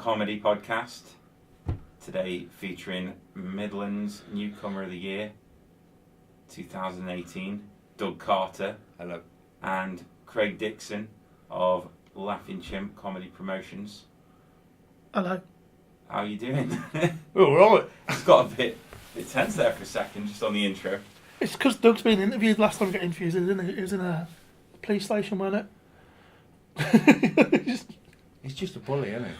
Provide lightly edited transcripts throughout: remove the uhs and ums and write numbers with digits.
Comedy podcast. Today featuring Midlands Newcomer of the Year 2018, Doug Carter. Hello. And Craig Dixon of Laughing Chimp Comedy Promotions. Hello. How are you doing? All right. It's got a bit tense there for a second, just on the intro. It's because Doug's been interviewed. Last time he got interviewed, he was in a police station, wasn't it? He's just a bully, isn't he?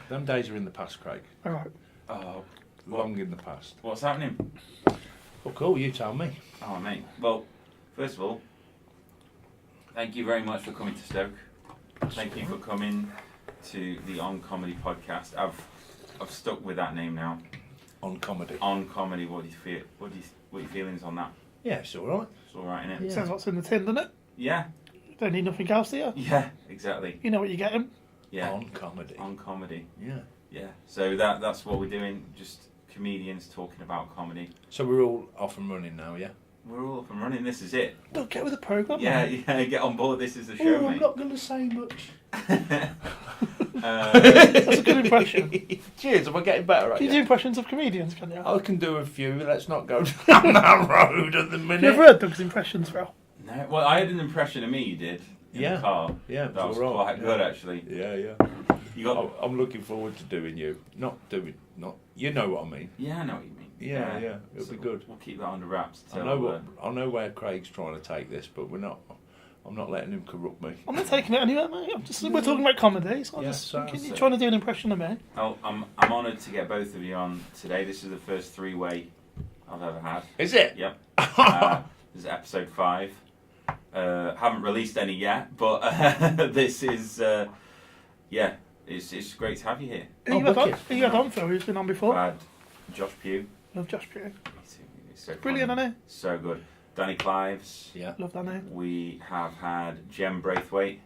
Them days are in the past, Craig. All right. Oh, Long in the past. what's happening? Well, cool, you tell me. Oh, mate. Well, first of all, thank you very much for coming to Stoke. Thank you for coming to the On Comedy podcast. I've stuck with that name now. On comedy. On Comedy. What do you feel? What are your feelings on that? Yeah, it's all right. It's all right, innit? Yeah. Says what's in the tin, doesn't it? Yeah. Don't need nothing else, do you? Yeah. Exactly. You know what you're getting. Yeah. On comedy. On Comedy. Yeah. Yeah. So that's what we're doing. Just comedians talking about comedy. So we're all off and running now, yeah? We're all up and running. This is it. Don't get with the programme. Yeah. man. Yeah. Get on board. This is the show, Oh, I'm mate. not going to say much. That's a good impression. Cheers, am I getting better at Can you do it? impressions of comedians, can you? I can do a few, let's not go down that road at the minute. You ever heard Doug's impressions, Phil? No. Well, I had an impression of me. You did. In Yeah. The car. Yeah, it That was all right. quite good, actually. Yeah. You got. I'm looking forward to doing you. You know what I mean. Yeah, I know what you mean. Yeah, it'll So be good. We'll keep that under wraps. I know where Craig's trying to take this, but I'm not letting him corrupt me. I'm not taking it anywhere, mate. We're talking about comedy, so Yeah, you're trying to do an impression of me. I'm honoured to get both of you on today. This is the first three-way I've ever had. Is it? Yep. This is episode 5. Haven't released any yet, but this is it's great to have you here. Who wicked. you had on, Phil? Who's been on before? I had Josh Pugh. Love Josh Pugh. He's so Brilliant, funny. isn't So good. Danny Clives. Yeah. he? Love that name. We have had Jem Braithwaite.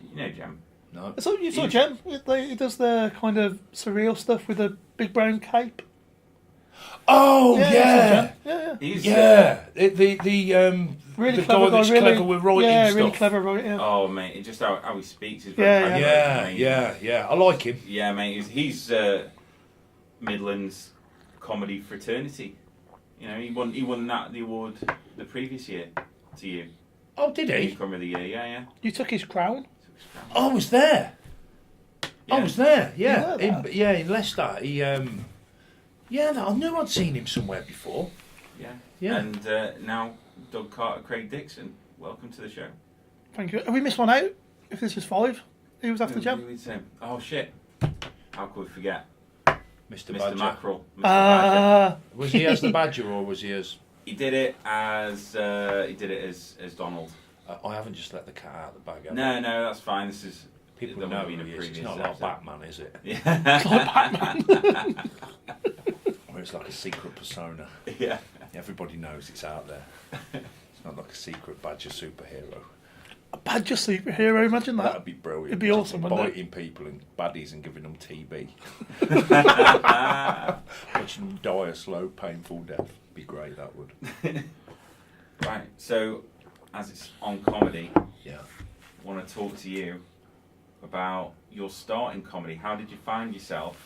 You know Jem? No. So you saw Jem? He does the kind of surreal stuff with the big brown cape. Oh Yeah. yeah. He's The Really the clever guy that's guy, really, clever with writing yeah, stuff. really clever writing. oh mate, it just how he speaks is Yeah, very Yeah. I like him. Yeah, mate, he's Midlands comedy fraternity. You know, he won the award the previous year to you. Oh, did he? Newcomer of the Year, yeah. You took his crown. I was there. Yeah. I was there. Yeah. You were there? In Leicester. He I knew I'd seen him somewhere before. Yeah. Yeah. And now Doug Carter, Craig Dixon. Welcome to the show. Thank you. Have we missed one out? If this was 5, who was after Who Jem? would say? Oh shit! How could we forget? Mr. Mr. Badger. Mackerel. Mr. Badger. Was he as the Badger or was he as... He did it as Donald. I haven't just let the cat out of the bag, have No, that's fine. This is People there know would have been who a he is. It's previous not like episode. Batman, is it? Yeah. Where it's like a secret persona. Yeah. Everybody knows it's out there. It's not like a secret Badger superhero. A Badger superhero, imagine that. That'd be brilliant. It'd be awesome, wouldn't it? Biting people and baddies and giving them TB. Watching them die a slow, painful death. Be great, that would. Right. So, as it's on comedy, Yeah. I want to talk to you about your start in comedy. How did you find yourself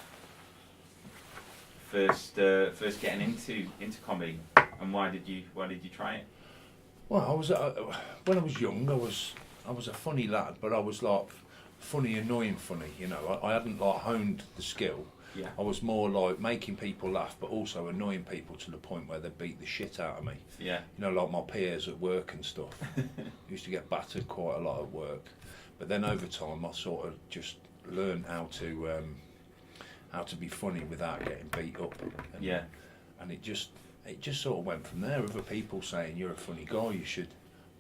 first getting into comedy, and why did you try it? Well, I was when I was young. I was a funny lad, but I was like funny, annoying funny. You know, I hadn't like honed the skill. Yeah. I was more like making people laugh, but also annoying people to the point where they beat the shit out of me. Yeah. You know, like my peers at work and stuff. Used to get battered quite a lot at work, but then over time I sort of just learned how to be funny without getting beat up. And, Yeah. And it just sort of went from there. Other people saying you're a funny guy, you should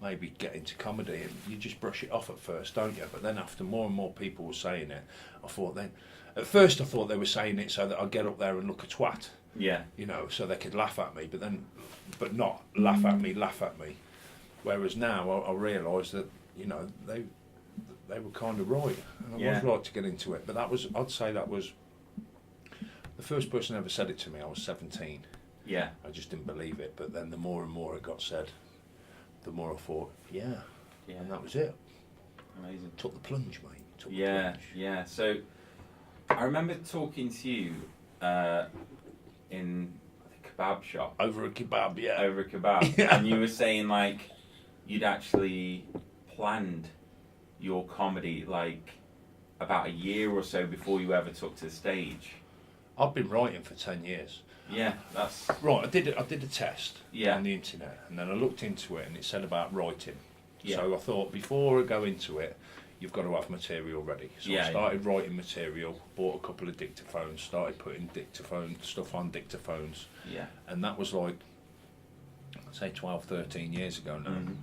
maybe get into comedy, and you just brush it off at first, don't you? But then after more and more people were saying it, at first I thought they were saying it so that I'd get up there and look a twat. Yeah. You know, so they could laugh at me, but not laugh at me. Whereas now I realise that, you know, they were kind of right, and I was right to get into it. But I'd say that was the first person ever said it to me. I was 17. Yeah. I just didn't believe it. But then the more and more it got said, the more I thought, yeah, and that was it. Amazing. Took the plunge, mate. took the Yeah, plunge. yeah. So I remember talking to you in the kebab shop Over a kebab, yeah. over a kebab, Yeah. and you were saying like you'd actually planned your comedy like about a year or so before you ever took to the stage. I've been writing for 10 years. Yeah, that's Right, I did a test Yeah. on the internet, and then I looked into it, and it said about writing. Yeah. So I thought, before I go into it, you've got to have material ready. So Yeah, I started writing material, bought a couple of dictaphones, started putting dictaphone stuff on dictaphones, yeah. and that was like, I'd say 12, 13 years ago now. Mhm.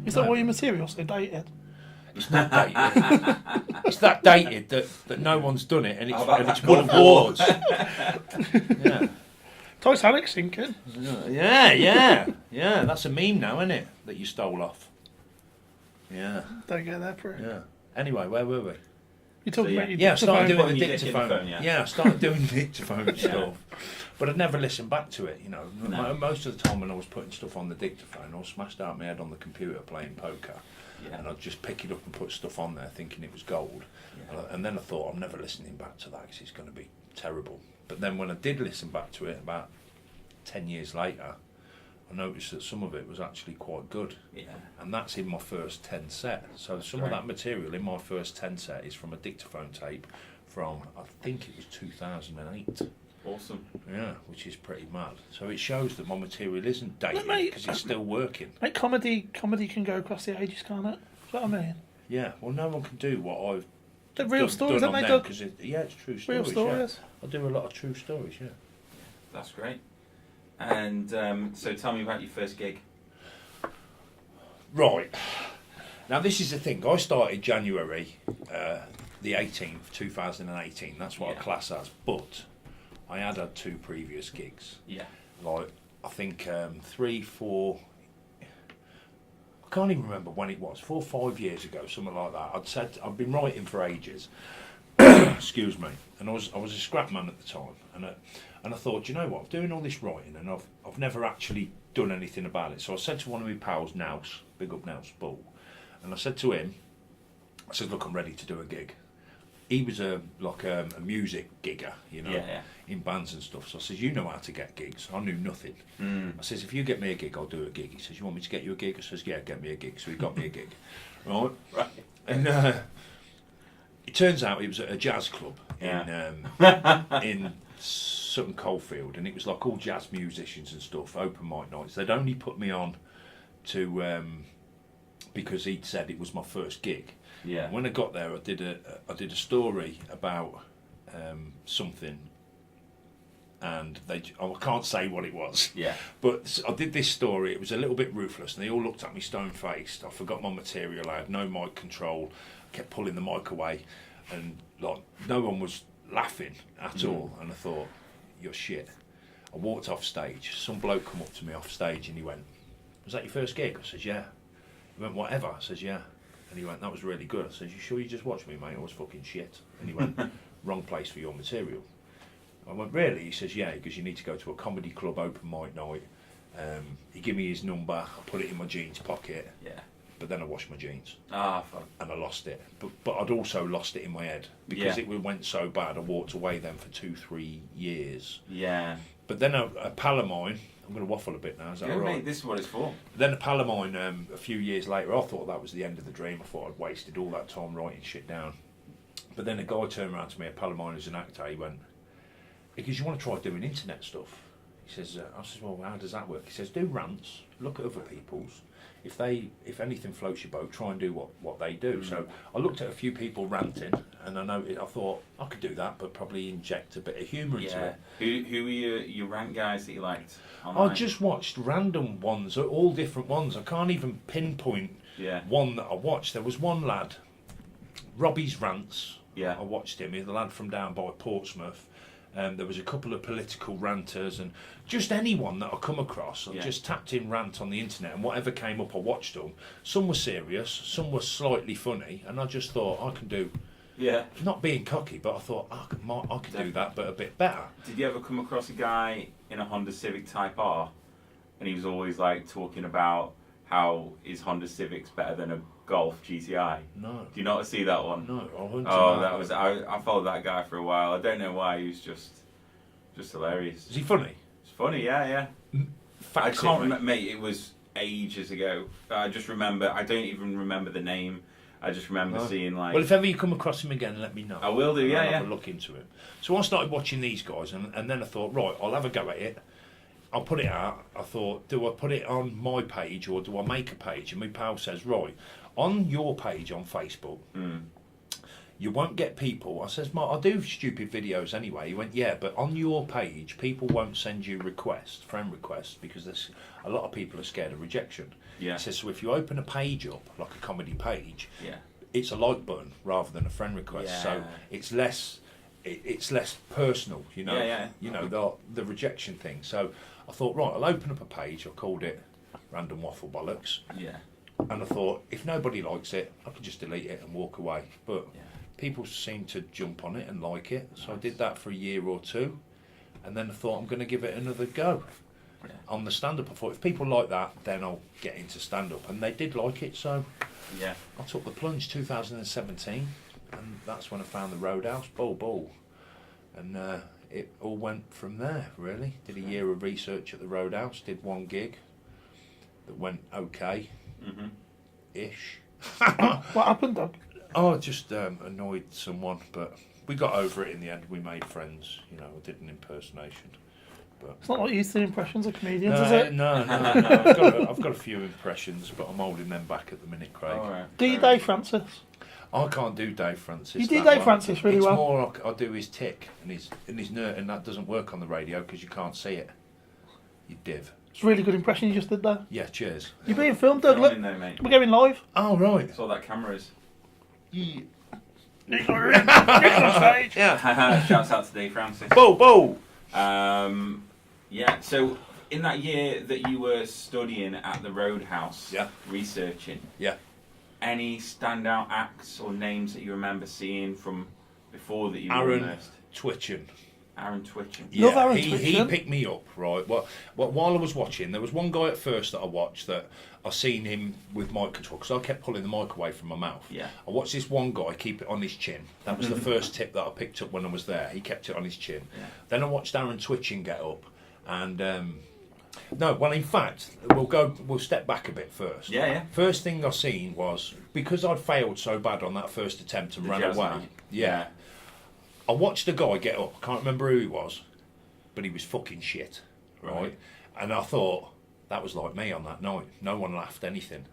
Is that why your material's so dated? It's not dated. It's that dated that no one's done it, and How about it's that won golf awards. yeah. Titanic sinking. Yeah. That's a meme now, isn't it? That you stole off. Yeah, Don't get that for it. yeah. Anyway, where were we? You're talking So, about your Yeah, I started dictaphone. doing the Putting your dick in the dictaphone. phone, yeah. Yeah, I started doing dictaphone Yeah. stuff. But I'd never listened back to it, you know. No. Most of the time when I was putting stuff on the dictaphone, I was smashed out my head on the computer playing poker. Yeah. And I'd just pick it up and put stuff on there thinking it was gold. Yeah. And then I thought, I'm never listening back to that because it's going to be terrible. But then when I did listen back to it about 10 years later, I noticed that some of it was actually quite good. Yeah. And that's in my first 10 set. So That's some great. of that material in my first 10 set is from a dictaphone tape from, I think it was 2008. Awesome. Yeah, which is pretty mad. So it shows that my material isn't dated mate, because it's still working. Mate, comedy can go across the ages, can't it? Is that what I mean? Yeah, well, no one can do what I've The real stories, done aren't on they, them, Doug? 'cause it's true Real stories. stories. Yeah. I do a lot of true stories, yeah. That's great. And so tell me about your first gig. Right. Now, this is the thing. I started January the 18th, 2018. That's what Yeah. I class as. But I had 2 previous gigs. Yeah. Like, I think 3, 4... I can't even remember when it was. 4 or 5 years ago, something like that. I'd been writing for ages. Excuse me. And I was a scrap man at the time. And I thought, you know what? I'm doing all this writing, and I've never actually done anything about it. So I said to one of my pals, Nouse, big up Nouse Bull, and I said to him, I said, look, I'm ready to do a gig. He was a music gigger, you know, Yeah. in bands and stuff. So I says, you know how to get gigs. I knew nothing. I says, if you get me a gig, I'll do a gig. He says, you want me to get you a gig? I says, yeah, get me a gig. So he got me a gig. Right? Right. And it turns out it was at a jazz club Yeah. in Sutton Coldfield, and it was like all jazz musicians and stuff, open mic nights. They'd only put me on to because he'd said it was my first gig. Yeah. When I got there, I did a story about something, and I can't say what it was. Yeah. But I did this story. It was a little bit ruthless, and they all looked at me stone-faced. I forgot my material. I had no mic control. I kept pulling the mic away, and like no one was laughing at all. And I thought, you're shit. I walked off stage. Some bloke come up to me off stage, and he went, "Was that your first gig?" I said, "Yeah." He went, "Whatever." I said, "Yeah." And he went, "That was really good." I said, "You sure you just watched me, mate? I was fucking shit." And he went, "Wrong place for your material." I went, "Really?" He says, "Yeah, because you need to go to a comedy club open mic night." He gave me his number. I put it in my jeans pocket. Yeah. But then I washed my jeans Ah, fuck. and I lost it. But I'd also lost it in my head because Yeah. it went so bad. I walked away then for 2-3 years. Yeah. But then a pal of mine, I'm going to waffle a bit now, is that Good, all right? mate. This is what it's for. Then a pal of mine, a few years later, I thought that was the end of the dream. I thought I'd wasted all that time writing shit down. But then a guy turned around to me, a pal of mine who's an actor, he went, "Because you want to try doing internet stuff?" He says, I said, "Well, how does that work?" He says, "Do rants, look at other people's. If anything floats your boat, try and do what they do." So I looked at a few people ranting, and I thought I could do that, but probably inject a bit of humour into Yeah. it. Who were your rant guys that you liked? I Online? just watched random ones, all different ones. I can't even pinpoint Yeah. one that I watched. There was one lad, Robbie's Rants. Yeah. I watched him. He's the lad from down by Portsmouth. There was a couple of political ranters and just anyone that I come across. I Yeah. just tapped in rant on the internet, and whatever came up, I watched them. Some were serious, some were slightly funny, and I just thought I can do. Yeah. Not being cocky, but I thought I could do that, but a bit better. Did you ever come across a guy in a Honda Civic Type R, and he was always like talking about how is Honda Civics better than a Golf GTI? No. Do you not see that one? No, I wouldn't. Oh, that was I followed that guy for a while. I don't know why. He was just hilarious. Is he funny? It's funny, yeah. I can't remember, mate. It was ages ago. I just remember. I don't even remember the name. I just remember seeing like. Well, if ever you come across him again, let me know. I will do. I'll Yeah. have a look into him. So I started watching these guys, and then I thought, right, I'll have a go at it. I'll put it out. I thought, do I put it on my page or do I make a page? And my pal says, right, on your page on Facebook, you won't get people. I says, Mark, I do stupid videos anyway. He went, yeah, but on your page, people won't send you friend requests, because there's a lot of people are scared of rejection. Yeah. He says, so if you open a page up, like a comedy page, Yeah. it's a like button rather than a friend request. Yeah. So it's less personal, you know. Yeah. You know, the rejection thing. So I thought, right, I'll open up a page. I called it Random Waffle Bollocks. Yeah. And I thought, if nobody likes it, I could just delete it and walk away. But people seem to jump on it and like it. So I did that for a year or two. And then I thought, I'm going to give it another go. Yeah. On the stand-up, I thought, if people like that, then I'll get into stand-up. And they did like it, so Yeah. I took the plunge 2017. And that's when I found the Roadhouse, Bull. And it all went from there, really. Did a year of research at the Roadhouse, did one gig that went okay-ish. What happened, Doug? Oh, just annoyed someone, but we got over it in the end. We made friends, you know, I did an impersonation. But It's not like you used to impressions of comedians, is it? No. I've got a few impressions, but I'm holding them back at the minute, Craig. All right. Do you Dave Francis? I can't do Dave Francis. You do that Dave one. Francis really it's well. More like I do his tick and his nerd, and that doesn't work on the radio because you can't see it. You div. It's a really good impression you just did there. Yeah, cheers. You're being filmed, Doug. Look, In there, mate. we're going live. Oh, right. That's all that camera is. Yeah. Nick on stage. Yeah. Shouts out to Dave Francis. Bo. Yeah, so in that year that you were studying at the Roadhouse, researching, any standout acts or names that you remember seeing from before that you were immersed? Aaron Twitchen. Yeah, Love Aaron he Twitchen. picked me up, right? Well, while I was watching, there was one guy at first that I watched that I seen him with mic control, because I kept pulling the mic away from my mouth. Yeah. I watched this one guy keep it on his chin. That was the first tip that I picked up when I was there. He kept it on his chin. Yeah. Then I watched Aaron Twitchen get up, and no, well, in fact, we'll step back a bit first. Yeah. First thing I seen was, because I'd failed so bad on that first attempt and ran jazz away. man. Yeah. I watched a guy get up. I can't remember who he was, but he was fucking shit, right? And I thought, that was like me on that night. No one laughed anything.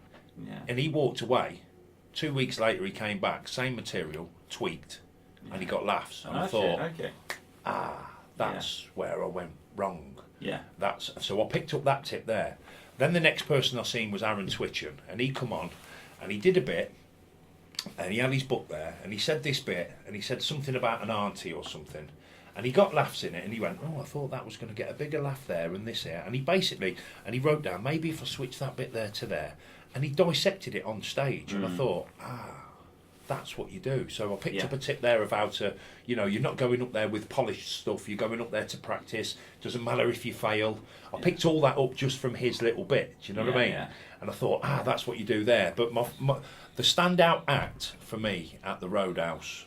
Yeah. And he walked away. 2 weeks later, he came back, same material, tweaked, and he got laughs. And I thought, that's where I went wrong. Yeah. So I picked up that tip there. Then the next person I seen was Aaron Twitchen, and he come on, and he did a bit, and he had his book there, and he said this bit, and he said something about an auntie or something, and he got laughs in it, and he went, oh, I thought that was going to get a bigger laugh there and this here, and he wrote down, maybe if I switch that bit there to there, and he dissected it on stage, and I thought, that's what you do. So I picked up a tip there of how to, you're not going up there with polished stuff, you're going up there to practice, doesn't matter if you fail. I picked all that up just from his little bit, do you know what I mean? Yeah. And I thought, that's what you do there. But the standout act for me at the Roadhouse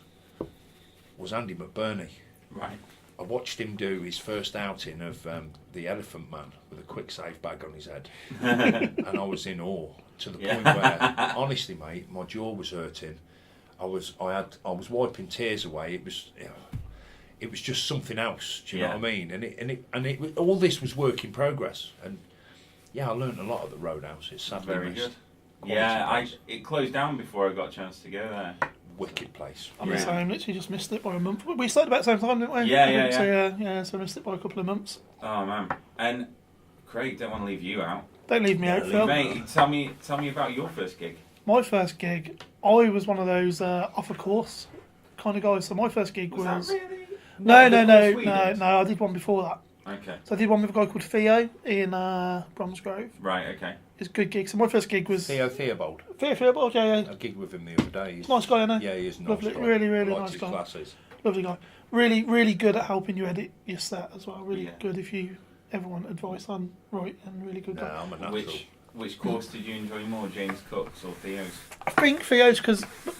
was Andy McBurney. Right. I watched him do his first outing of the Elephant Man with a quick save bag on his head, and I was in awe to the point where, honestly, mate, my jaw was hurting. I was wiping tears away. It was just something else. Do you know what I mean? And it all this was work in progress. And I learned a lot at the Roadhouse. It's sadly Very missed. good. Quality Yeah, place. it closed down before I got a chance to go there. Wicked place. I'm the same. Literally just missed it by a month. We started about the same time, didn't we? Yeah. So I missed it by a couple of months. Oh man. And Craig, don't want to leave you out. Don't leave me out, Phil. Mate, tell me about your first gig. My first gig, I was one of those off a course kind of guys. So my first gig was. that really? No. Sweden? I did one before that. Okay. So I did one with a guy called Theo in Bromsgrove. Right. Okay. It's a good gig. So my first gig was Theo Theobald. Theo, yeah. I gigged with him the other day. Nice guy, isn't he? Yeah, he is a nice Lovely, guy. really I liked nice his guy. Classes. Lovely guy. Really, really good at helping you edit your set as well. Really Yeah. good if you ever want advice on and really good No, guy. I'm a natural. Which which course did you enjoy more, James Cook's or Theo's? I think Theo's,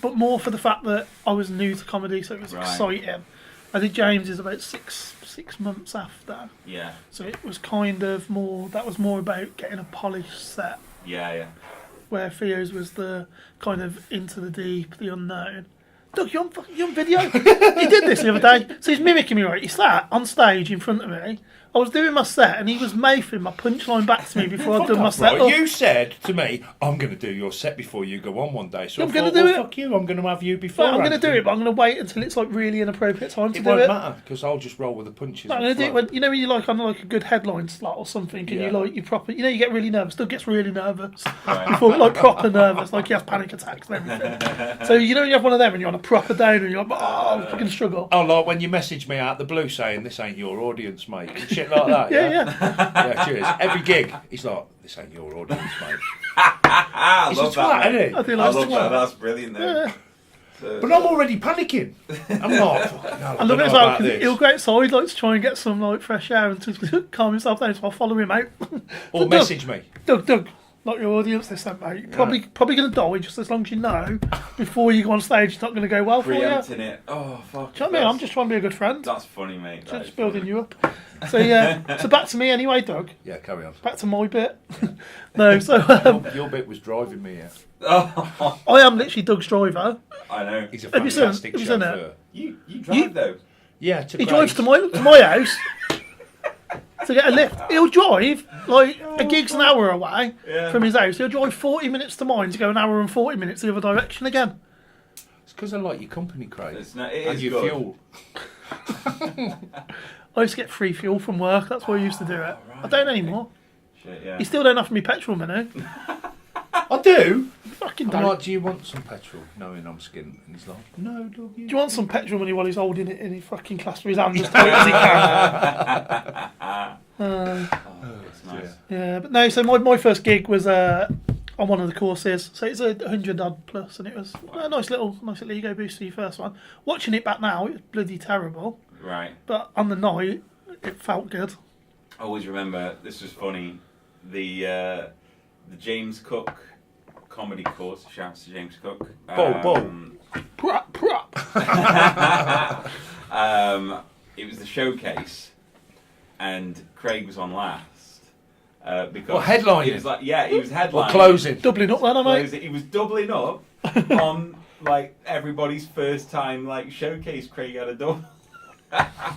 but more for the fact that I was new to comedy, so it was exciting. I think James is about six months after. Yeah. So it was kind of more. That was more about getting a polished set. Yeah. Where Theo's was the kind of into the deep, the unknown. Doug, you on video? He did this the other day. So he's mimicking me, right? He sat on stage in front of me. I was doing my set and he was mouthing my punchline back to me before I'd done my set. Right. You said to me, I'm going to do your set before you go on one day. So I'm going to do it. Fuck you, I'm going to have you before. I'm going to do it, but I'm going to wait until it's like really inappropriate time to do it. It won't matter because I'll just roll with the punches. No, I'm going to do it when, you know, when you're like on like a good headline slot or something and you proper, you know, you get really nervous. Doug gets really nervous. Before, like proper nervous, like he has panic attacks and everything. So you know when you have one of them and you're on a proper down and you're like, oh, you're going to struggle. Oh, like when you message me out the blue saying this ain't your audience, mate, and shit like that. Yeah. Yeah, cheers. Every gig, he's like, this ain't your audience, mate. I love that, isn't it? I love that. That's brilliant, though. Yeah. So, but I'm already panicking. I'm not. I love it as well because he'll go outside like to try and get some like fresh air and to calm himself down. So I'll follow him out. Or message me. Doug, not your audience this time, mate. You're probably going to die just as long as you know before you go on stage. It's not going to go well for you. Preempting it. Oh fuck. Do you know what I mean? I'm just trying to be a good friend. That's funny, mate. Just building you up. So so back to me anyway, Doug. Yeah, carry on. Back to my bit. No, so your bit was driving me here. Oh, I am literally Doug's driver. I know. He's a Have you seen fantastic it? chauffeur. You drive though. Yeah, He drives to my house to get a lift. He'll drive like a gig's an hour away from his house. He'll drive 40 minutes to mine to go an hour and 40 minutes the other direction again. It's because I like your company, Craig. It and is your good. fuel. I used to get free fuel from work. That's why I used to do it. Right. I don't anymore. Shit, yeah. You still don't offer me petrol money. I do. Fucking I'm don't. like, do you want some petrol? Knowing I'm skint. And he's like, no, dog. Do you want some petrol money while he's holding it in his fucking clasp with his hand as tight as he can? That's nice. Yeah, but no, so my first gig was on one of the courses. So it's 100 odd plus, and it was a nice little ego boost for your first one. Watching it back now, it was bloody terrible. Right. But on the night, it felt good. I always remember, this was funny, the James Cook comedy course, shouts to James Cook. Prop. It was the showcase, and Craig was on last. Because headlining? He was like, yeah, he was headlining. Or closing. Doubling up then, mate. He was doubling up on like everybody's first time like showcase. Craig had a double.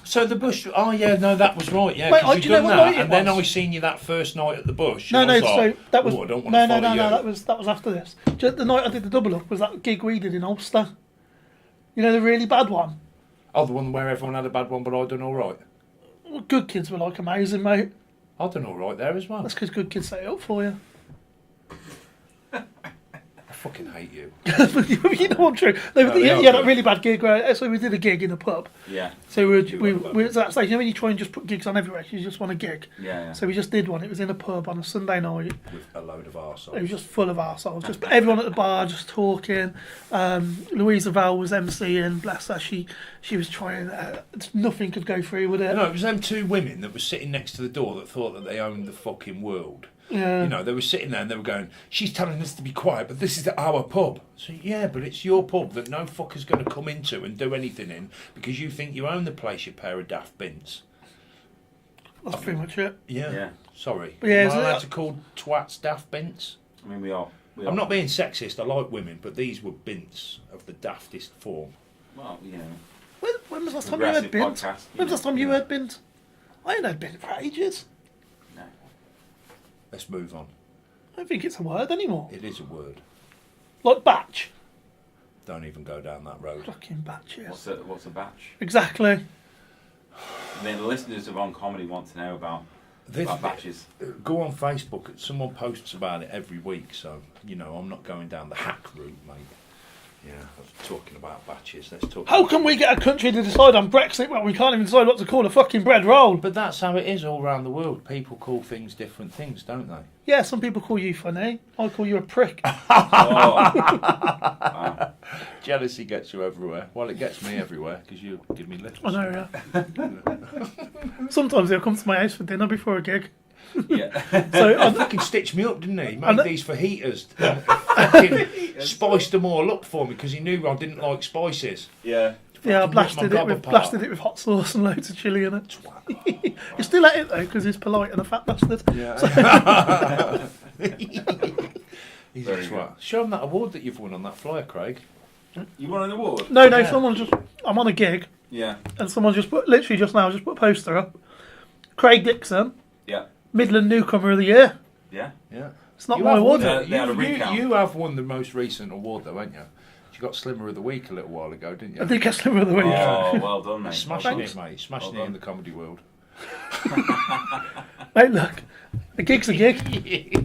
So the Bush. Oh yeah, no, that was right. Yeah, Wait, because do you you know done what that, night it and then was? I seen you that first night at the Bush. No, and I was so like, that was I don't want no, to follow you. that was after this. Just the night I did the double up was that gig we did in Ulster. You know, the really bad one. Oh, the one where everyone had a bad one, but I done all right. Well, good kids were like amazing, mate. I done all right there as well. That's because good kids set it up for you. I fucking hate you. You know I'm true. No, No, they are yeah, good. that really bad gig. Right? So we did a gig in a pub. Yeah. So we were at that stage. You know when you try and just put gigs on everywhere, you just want a gig. Yeah. So we just did one. It was in a pub on a Sunday night. With a load of arseholes. It was just full of arseholes. Just everyone at the bar just talking. Louisa Val was emceeing. Bless her. She was trying. Nothing could go through with it. No, it was them two women that were sitting next to the door that thought that they owned the fucking world. Yeah. You know, they were sitting there and they were going, she's telling us to be quiet, but this is our pub. So, yeah, but it's your pub that no fucker's going to come into and do anything in because you think you own the place, you pair of daft bins. That's pretty much it. Yeah. Sorry. But yeah, Am I is it- allowed to call twats daft bins? I mean, we are. I'm not being sexist, I like women, but these were bints of the daftest form. Well, you know. When was the last time you heard bint? Podcast, When was the last time you heard bint? I ain't heard bint for ages. No. Let's move on. I don't think it's a word anymore. It is a word. Like batch. Don't even go down that road. Fucking batches. What's a batch? Exactly. And then the listeners of On Comedy want to know about batches. Go on Facebook. Someone posts about it every week, so you know I'm not going down the hack route, mate. Yeah, I was talking about batches. Let's talk. How can we get a country to decide on Brexit when we can't even decide what to call a fucking bread roll? But that's how it is all around the world. People call things different things, don't they? Yeah, some people call you funny. I call you a prick. Wow. Jealousy gets you everywhere. Well, it gets me everywhere because you give me littles. I know, yeah. Sometimes they'll come to my house for dinner before a gig. Yeah. So He fucking stitched me up, didn't he? He made these fajitas. Fucking spiced them all up for me because he knew I didn't like spices. Yeah. yeah, I Fucking ripped my gob apart. blasted it with hot sauce and loads of chilli in it. He still ate it though because he's polite and a fat bastard. Yeah. He's Very a good. twat. Show him that award that you've won on that flyer, Craig. You won an award? No, Yeah. someone just. I'm on a gig Yeah. and someone just put literally just now just put a poster up. Craig Dixon, Yeah. Midland Newcomer of the Year. Yeah. Yeah. It's not You my have award. won it. They had a recount. You have won the most recent award, though, haven't you? You got Slimmer of the Week a little while ago, didn't you? I did get Slimmer of the Week. Oh, well done, mate. Smashing Thanks. it, mate. Smashing Well it in done. the comedy world. Mate, look, a gig's a gig.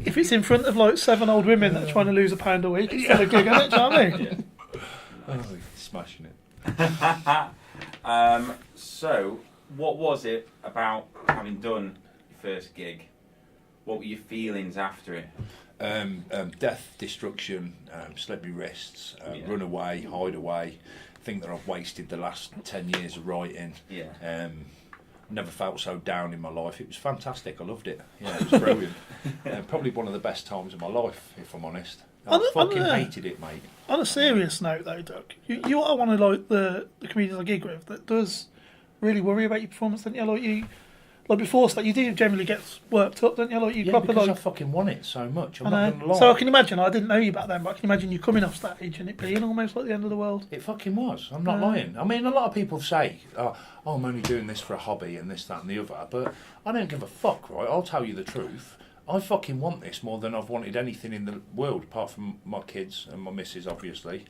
If it's in front of like 7 old women that are trying to lose £1 a week, it's still a gig, isn't it? Do you know what I mean? Oh, smashing it. So, what was it about having done your first gig? What were your feelings after it? Death, destruction, slit my wrists, Yeah. run away, hide away. Think that I've wasted the last 10 years of writing. Yeah. Never felt so down in my life. It was fantastic. I loved it. Yeah, it was brilliant. Probably one of the best times of my life, if I'm honest. I fucking hated it, mate. On a serious note, though, Doug, you are one of like the comedians I gig with that does really worry about your performance, don't you? Like before, you do generally get worked up, don't you? Like you Yeah, proper because like. I fucking want it so much. I'm I not know. going to lie. So I can imagine. I didn't know you back then, but I can imagine you coming off stage and it being almost like the end of the world. It fucking was. I'm not lying. I mean, a lot of people say, oh, I'm only doing this for a hobby and this, that and the other, but I don't give a fuck, right? I'll tell you the truth. I fucking want this more than I've wanted anything in the world, apart from my kids and my missus, obviously.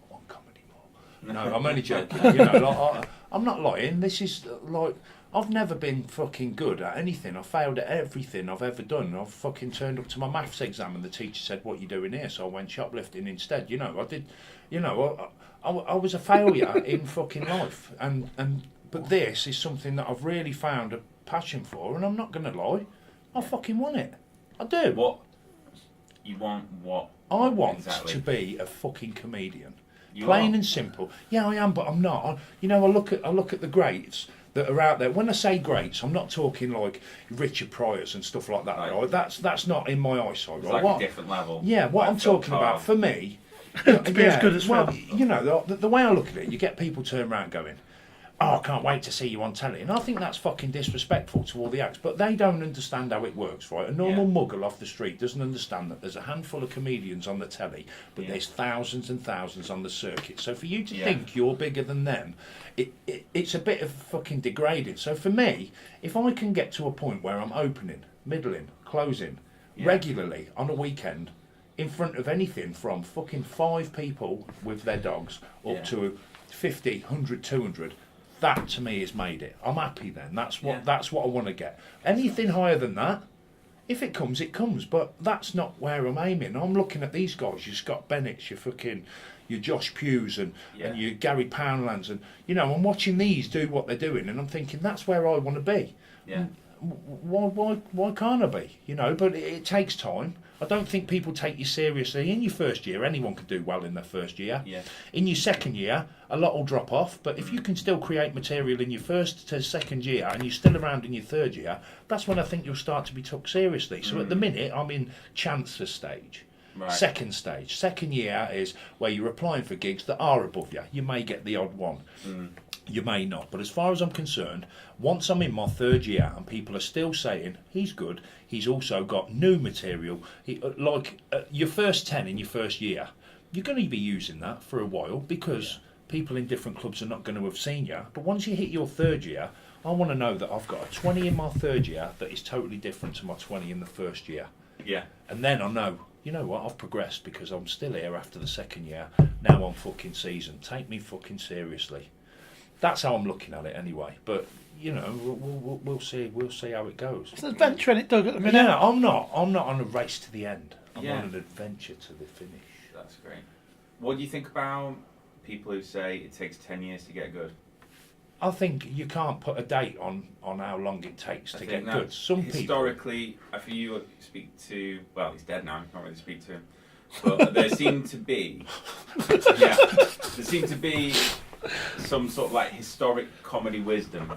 I want comedy more. No, I'm only joking. You know, like, I'm not lying. This is like... I've never been fucking good at anything. I've failed at everything I've ever done. I've fucking turned up to my maths exam and the teacher said, what you doing here? So I went shoplifting instead. You know, I did... You know, I was a failure in fucking life. But this is something that I've really found a passion for, and I'm not going to lie. I fucking want it. I do. What? You want what? I want Exactly. to be a fucking comedian. You Plain are. and simple. Yeah, I am, but I'm not. I look at the greats that are out there. When I say greats, I'm not talking like Richard Pryors and stuff like that. Right. Right? That's not in my eyesight. It's Right? like a different level. Yeah, what Like I'm Phil talking Carr. about for me. To be as good as well, Phil. you know, the way I look at it, you get people turn around going, oh, I can't wait to see you on telly. And I think that's fucking disrespectful to all the acts. But they don't understand how it works, right? A normal muggle off the street doesn't understand that there's a handful of comedians on the telly, but there's thousands and thousands on the circuit. So for you to think you're bigger than them, it's a bit of fucking degrading. So for me, if I can get to a point where I'm opening, middling, closing, regularly on a weekend, in front of anything from fucking 5 people with their dogs up to 50, 100, 200, that to me has made it. I'm happy then. That's what I want to get. Anything higher than that, if it comes, it comes. But that's not where I'm aiming. I'm looking at these guys, your Scott Bennett's, your Josh Pugh's and your Gary Poundlands, and you know, I'm watching these do what they're doing, and I'm thinking that's where I want to be. Yeah. Why can't I be? You know, but it takes time. I don't think people take you seriously in your first year. Anyone can do well in their first year. Yeah. In your second year, a lot will drop off. But if you can still create material in your first to second year and you're still around in your third year, that's when I think you'll start to be took seriously. So at the minute, I'm in chancer stage. Right. Second stage. Second year is where you're applying for gigs that are above you. You may get the odd one. You may not. But as far as I'm concerned, once I'm in my third year and people are still saying, he's good, he's also got new material, your first 10 in your first year, you're going to be using that for a while because people in different clubs are not going to have seen you. But once you hit your third year, I want to know that I've got a 20 in my third year that is totally different to my 20 in the first year. Yeah. And then I know, you know what, I've progressed because I'm still here after the second year. Now I'm fucking seasoned. Take me fucking seriously. That's how I'm looking at it anyway. But you know, we'll see. We'll see how it goes. It's an adventure in it, Doug, at the minute. Yeah, I'm not on a race to the end. I'm Yeah. on an adventure to the finish. That's great. What do you think about people who say it takes 10 years to get good? I think you can't put a date on how long it takes to get good. Some people, historically, I feel you speak to, well, he's dead now, you can't really speak to him. But there seem to be some sort of like historic comedy wisdom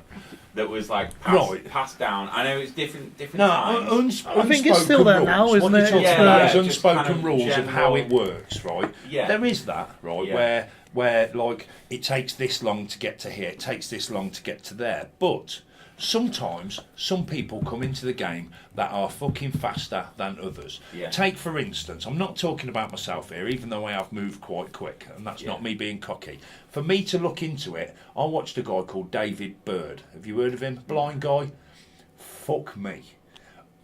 that was like passed down. I know it's different times. I think it's still there now, isn't it? There's Just unspoken kind of rules of general- how it works, right? Yeah. There is that, right? Yeah. Where like it takes this long to get to here, it takes this long to get to there, but sometimes some people come into the game that are fucking faster than others. Yeah. Take for instance, I'm not talking about myself here, even though I have moved quite quick, and that's not me being cocky. For me to look into it, I watched a guy called David Bird. Have you heard of him? Blind guy. Fuck me.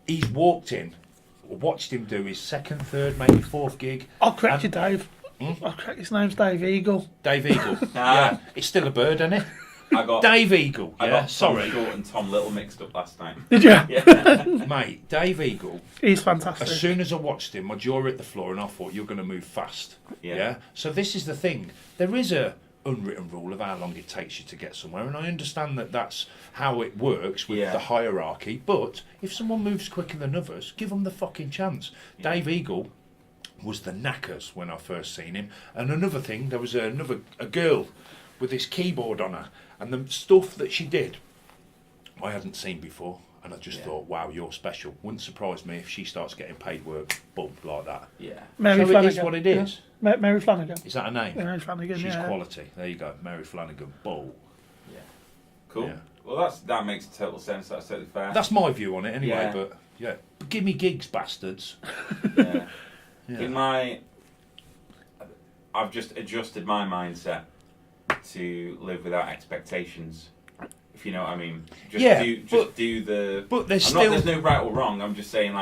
He's walked in, watched him do his second, third, maybe fourth gig. I'll correct you, Dave. I'll correct his name's Dave Eagle. Dave Eagle. Yeah, it's still a bird, isn't it? I got Dave Eagle. I Yeah, got Tom sorry, Short and Tom Little mixed up last night. Did you? Yeah. mate. Dave Eagle. He's fantastic. As soon as I watched him, my jaw hit the floor, and I thought, "You're going to move fast." Yeah. So this is the thing. There is a unwritten rule of how long it takes you to get somewhere, and I understand that that's how it works with the hierarchy. But if someone moves quicker than others, give them the fucking chance. Dave Eagle was the knackers when I first seen him. And another thing, there was a girl with this keyboard on her, and the stuff that she did, I hadn't seen before. And I just thought, wow, you're special. Wouldn't surprise me if she starts getting paid work, boom, like that. Yeah. Mary So Flanagan. it is what it is. Yeah. Mary Flanagan. Is that her name? Mary Flanagan, She's yeah. quality. There you go, Mary Flanagan. Bull. Yeah. Cool. Yeah. Well, that makes total sense. That's totally fair. That's my view on it, anyway. Yeah. But yeah, but give me gigs, bastards. Yeah. Yeah. I've just adjusted my mindset to live without expectations. If you know what I mean. But there's there's no right or wrong. I'm just saying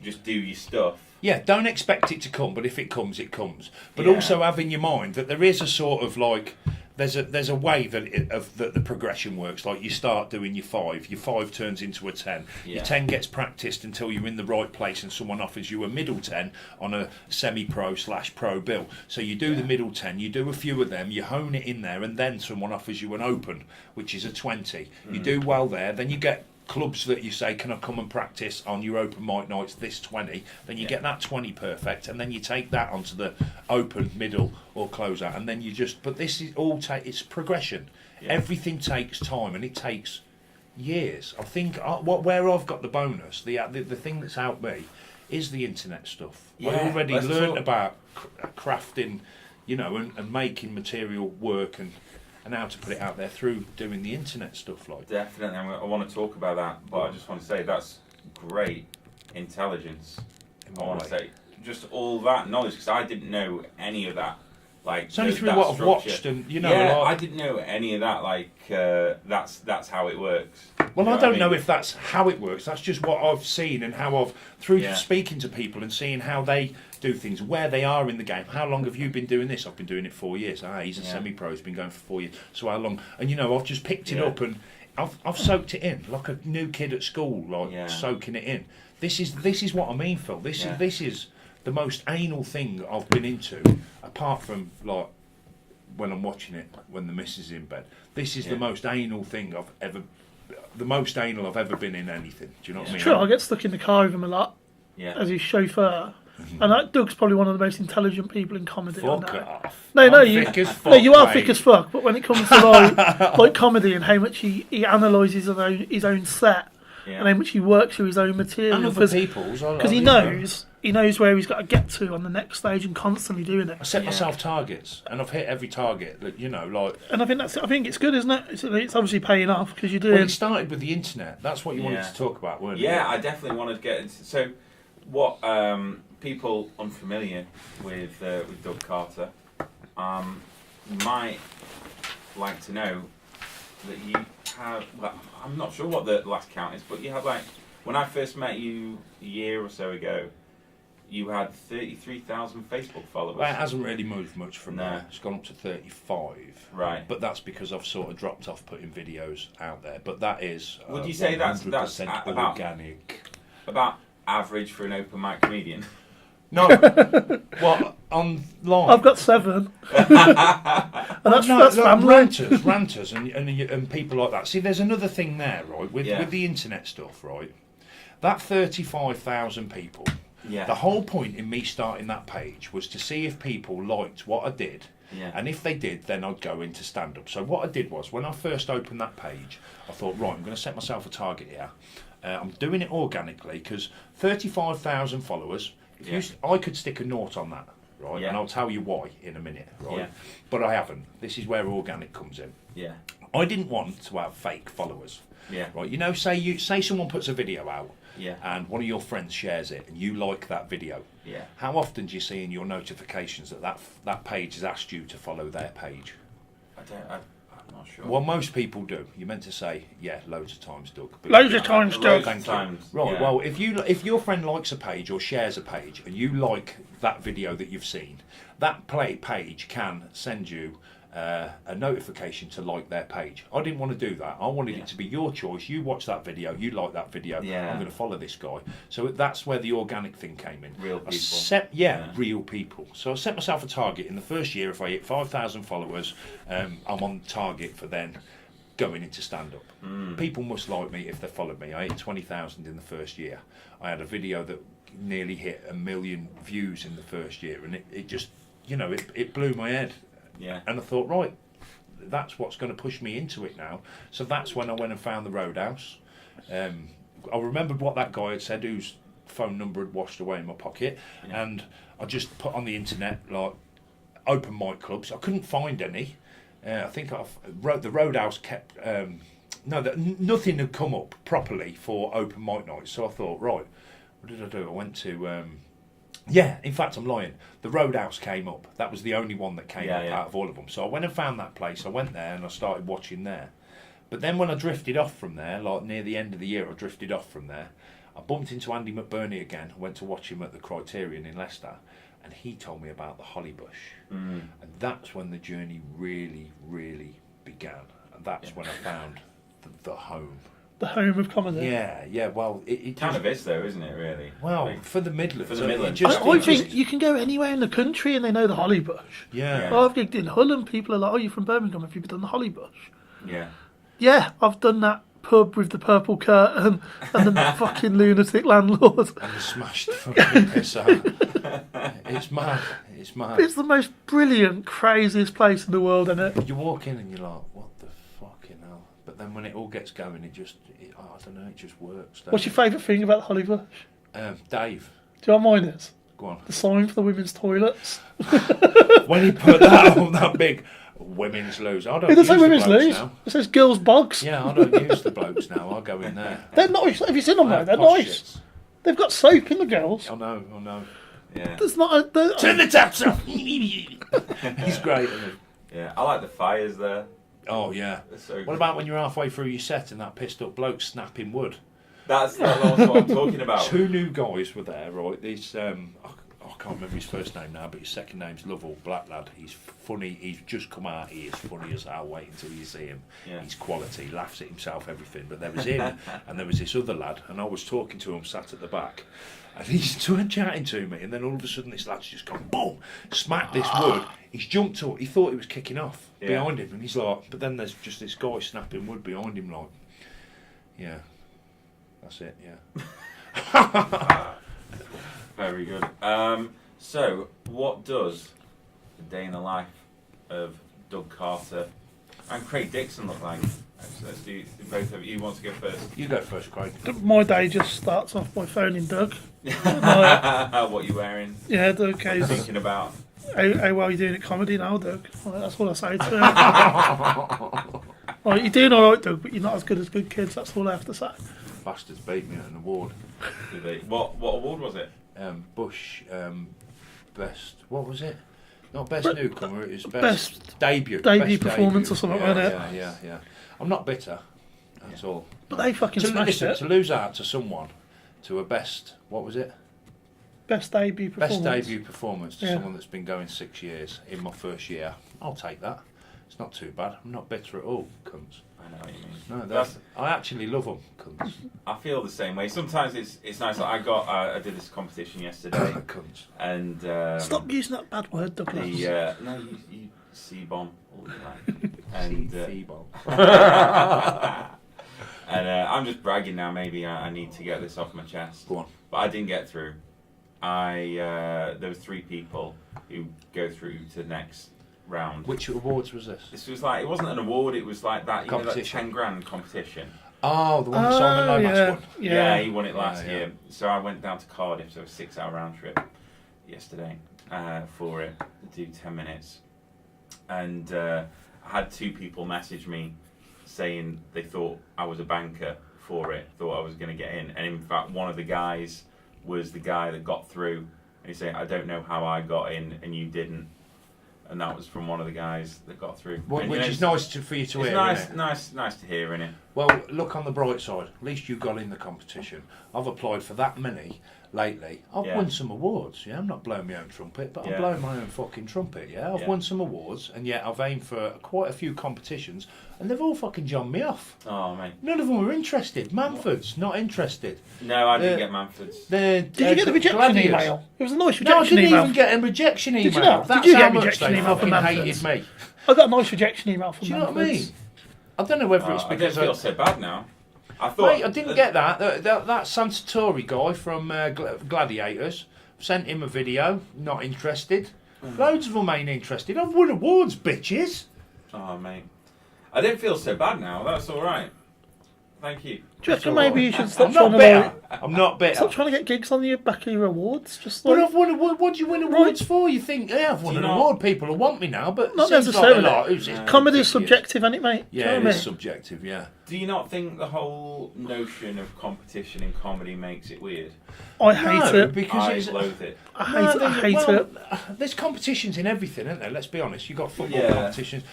just do your stuff. Yeah, don't expect it to come, but if it comes, it comes. But also have in your mind that there is a sort of like there's a way that the progression works. Like you start doing your 5 turns into a 10. Yeah. Your 10 gets practiced until you're in the right place and someone offers you a middle 10 on a semi-pro/pro bill. So you do the middle 10, you do a few of them, you hone it in there, and then someone offers you an open, which is a 20. You do well there, then you get clubs that you say, can I come and practice on your open mic nights this 20, then you get that 20 perfect, and then you take that onto the open, middle or closeout, and then you just, but this is all it's progression. Everything takes time, and it takes years. I think where I've got the bonus, the thing that's helped me is the internet stuff. I already learned about crafting, and making material work and how to put it out there through doing the internet stuff. Like Definitely, I want to talk about that, but I just want to say that's great intelligence. I want to say just all that knowledge, because I didn't know any of that. Like it's only through what I've watched, and I didn't know any of that. Like that's how it works. Well, I don't know if that's how it works. That's just what I've seen and how I've through speaking to people and seeing how they do things, where they are in the game. How long have you been doing this? I've been doing it 4 years. He's a semi-pro. He's been going for 4 years. So how long? And I've just picked it up and I've soaked it in like a new kid at school, soaking it in. This is what I mean, Phil. This is the most anal thing I've been into, apart from like when I'm watching it when the missus is in bed. This is the most anal thing the most anal I've ever been in anything. Do you know what I mean? True, I get stuck in the car with him a lot as his chauffeur. And Doug's probably one of the most intelligent people in comedy. Fuck off. No, I'm thick as fuck, you are mate. thick as fuck. But when it comes to like comedy and how much he analyses his own set and how much he works through his own material, And other people's, because he knows where he's got to get to on the next stage and constantly doing it. I set myself targets, and I've hit every target. And I think it's good, isn't it? It's obviously paying off because you're doing. Well, it started with the internet. That's what you wanted to talk about, weren't you? Yeah, I definitely wanted to get into. So, what people unfamiliar with Doug Carter might like to know that you have. Well, I'm not sure what the last count is, but you had when I first met you a year or so ago, you had 33,000 Facebook followers. Well, it hasn't really moved much from there. It's gone up to 35. Right. But that's because I've sort of dropped off putting videos out there. But that is. Would you say that's organic? About average for an open mic comedian? No. What, online? I've got 7. And that's family. Ranters and people like that. See, there's another thing there, right, with the internet stuff, right? That 35,000 people, the whole point in me starting that page was to see if people liked what I did Yeah. And if they did, then I'd go into stand-up. So what I did was, when I first opened that page, I thought, right, I'm going to set myself a target here. I'm doing it organically because 35,000 followers, I could stick a nought on that, right? Yeah. And I'll tell you why in a minute, right? Yeah. But I haven't. This is where organic comes in. Yeah. I didn't want to have fake followers. Yeah. Right, you know, say someone puts a video out, Yeah. and one of your friends shares it, and you like that video. Yeah. How often do you see in your notifications that page has asked you to follow their page? I'm not sure. Well, most people do. You're meant to say, yeah, loads of times, Doug. But Loads of times, Doug. Loads of times. Right. Yeah. Well, if your friend likes a page or shares a page, and you like that video that you've seen, that page can send you a notification to like their page. I didn't want to do that. I wanted it to be your choice. You watch that video, you like that video, Yeah. I'm going to follow this guy. So that's where the organic thing came in. Real people. Real people. So I set myself a target in the first year. If I hit 5,000 followers, I'm on target for then going into stand-up. People must like me if they followed me. I hit 20,000 in the first year. I had a video that nearly hit 1 million views in the first year, and it just, it blew my head. Yeah. And I thought, right, that's what's going to push me into it now. So that's when I went and found the Roadhouse. I remembered what that guy had said, whose phone number had washed away in my pocket, and I just put on the internet like open mic clubs. I couldn't find any. I think the Roadhouse kept nothing had come up properly for open mic nights. So I thought, right, what did I do? I went to. In fact, I'm lying. The Roadhouse came up. That was the only one that came up out of all of them. So I went and found that place. I went there and I started watching there. But then when I drifted off from there, like near the end of the year, I drifted off from there. I bumped into Andy McBurney again. I went to watch him at the Criterion in Leicester, and he told me about the Hollybush. And that's when the journey really, really began. And that's when I found the home. The home of comedy. Yeah. Well, it Kind of is, though, isn't it? Really. Well, Like, for the Midlands. For the Midlands. I think you can go anywhere in the country and they know the Hollybush. Yeah. Well, I've gigged in Hull and people are like, "Oh, you're from Birmingham? Have you done the Hollybush?" Yeah. Yeah, I've done that pub with the purple curtain and the fucking lunatic landlord. And the smashed fucking piss out. It's mad. It's mad. It's the most brilliant, craziest place in the world, isn't it? You walk in and you're like, what the fucking hell? But then when it all gets going, I don't know, it just works. What's your favourite thing about the Hollybush? Dave, Do you know what mine is? go on. The sign for the women's toilets. When he put that on that big women's loos, I don't It use doesn't say the women's blokes loos. now. It says girls' bogs. Yeah, I don't use the blokes now. I go in there. They're nice. Have you seen them there? They're Posh nice. shits. They've got soap in the girls. I know. Yeah. There's not a... Turn the taps off. He's great, isn't he? Yeah. I like the fires there. Oh yeah. They're so What good. about when you're halfway through your set and that pissed up bloke snapping wood? That's also what I'm talking about. Two new guys were there, right? These I can't remember his first name now, but his second name's Lovell, black lad. He's funny. He's just come out. He is funny as hell. Wait until you see him. Yeah. He's quality. Laughs at himself, everything. But there was him, and there was this other lad, and I was talking to him, sat at the back, and he's chatting to me, and then all of a sudden this lad's just gone boom, smacked this wood. He's jumped up. He thought he was kicking off behind him, and he's like, but then there's just this guy snapping wood behind him, like, yeah, that's it, yeah. Very good. So, what does the day in the life of Doug Carter and Craig Dixon look like? Actually, let's do both of you. Want to go first? You go first, Craig. My day just starts off by phoning Doug. What you wearing? Yeah, Doug goes, Thinking about? how well are you doing at comedy now, Doug? Like, that's what I say to him. Like, you're doing all right, Doug, but you're not as good as good kids. That's all I have to say. Bastards beat me at an award. Did they? What award was it? Bush, best. What was it? Not best newcomer. It was Best debut. debut Best performance or something, wasn't it? Yeah. I'm not bitter at all. But they fucking smashed it. To lose out to someone, to a best. What was it? Best debut performance. Best debut performance to Yeah. someone that's been going 6 years in my first year. I'll take that. It's not too bad. I'm not bitter at all, cunts. I know what you mean. No, That's- I actually love them, cunts. I feel the same way. Sometimes it's nice. Like I did this competition yesterday, Cunts. and Stop using that bad word, Douglas. no, you C-bomb all you like, and Feeble. and I'm just bragging now. Maybe I need to get this off my chest. Go on. But I didn't get through. There was 3 people who go through to the next round. Which awards was this? This was like, it wasn't an award, it was like that, you know, that Competition. 10 grand competition. Oh, the one that Simon Lomas won. Yeah, he won it last Yeah. year. So I went down to Cardiff, so a 6-hour round trip yesterday for it, to do 10 minutes. And I had 2 people message me saying they thought I was a banker for it, thought I was going to get in. And in fact, one of the guys was the guy that got through. And he said, I don't know how I got in and you didn't. And that was from one of the guys that got through. And, Which is nice for you to it's hear, nice, isn't it? nice to hear, innit? Well, look on the bright side. At least you got in the competition. I've applied for that many lately. I've won some awards. Yeah, I'm not blowing my own trumpet, but I'm blowing my own fucking trumpet. Yeah, I've won some awards, and yet I've aimed for quite a few competitions, and they've all fucking johned me off. Oh, mate. None of them were interested. Manford's not interested. No, I didn't get Manford's. Did you get the rejection Gladiators. email? It was a nice No, I rejection didn't email. even get a rejection email. Did you not? That's Did you how get a much rejection they email from fucking Manford's? hated me. I got a nice rejection email from Do you know what I Manford's. mean? I don't know whether it's I don't because feel so bad now. I thought. Mate, I didn't get that. That Sansatori guy from Gladiators sent him a video. Not interested. Loads of them ain't interested. I've won awards, bitches. Oh, mate. I don't feel so bad now. That's all right. Thank you. Do you reckon maybe you should stop I'm trying not to bitter. like, I'm not bitter. stop trying to get gigs on the back of your awards? Just But like, I've won award. What do you win awards for? You think, yeah, I've won Do an you not- award. People will want me now, but not seems necessarily. Like who's this Comedy's idiot? subjective, isn't it, mate? Do you Yeah, know it what I is mean? subjective. Yeah. Do you not think the whole notion of competition in comedy makes it weird? I hate No, it. because I it's. loathe it. I hate it. I hate well, it. There's competitions in everything, isn't there? Let's be honest. You've got football Yeah. competitions.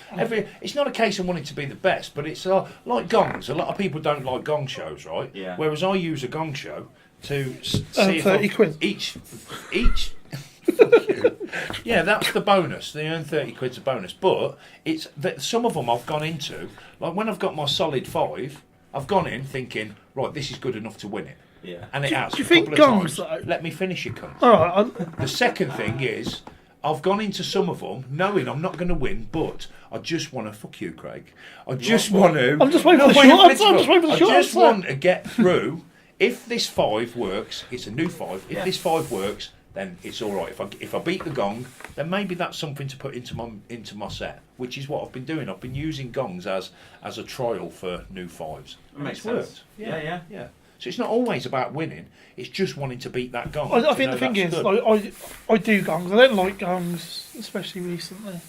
It's not a case of wanting to be the best, but it's like gongs. A lot of people don't like gong shows, right? Yeah. Whereas I use a gong show to see if 30 I've- quid. each. Fuck you. Yeah, that's the bonus. They earn 30 quid's a bonus, but it's that some of them I've gone into. Like when I've got my solid 5, I've gone in thinking, right, this is good enough to win it. Yeah. And it has. do you a think couple of gongs, times. though- Let me finish it, cunt. All right. The second thing is, I've gone into some of them knowing I'm not going to win, but I just want to fuck you, Craig. I just want to. I'm just waiting for the wait, short it's answer, I'm just waiting for the I short just answer. want to get through. If this 5 works, it's a new 5. If this 5 works, then it's all right. If I beat the gong, then maybe that's something to put into my set, which is what I've been doing. I've been using gongs as a trial for new 5s. And Makes it's sense. worked. Yeah. So it's not always about winning. It's just wanting to beat that gong. I to think know the thing that's is, good. like, I do gongs. I don't like gongs, especially recently.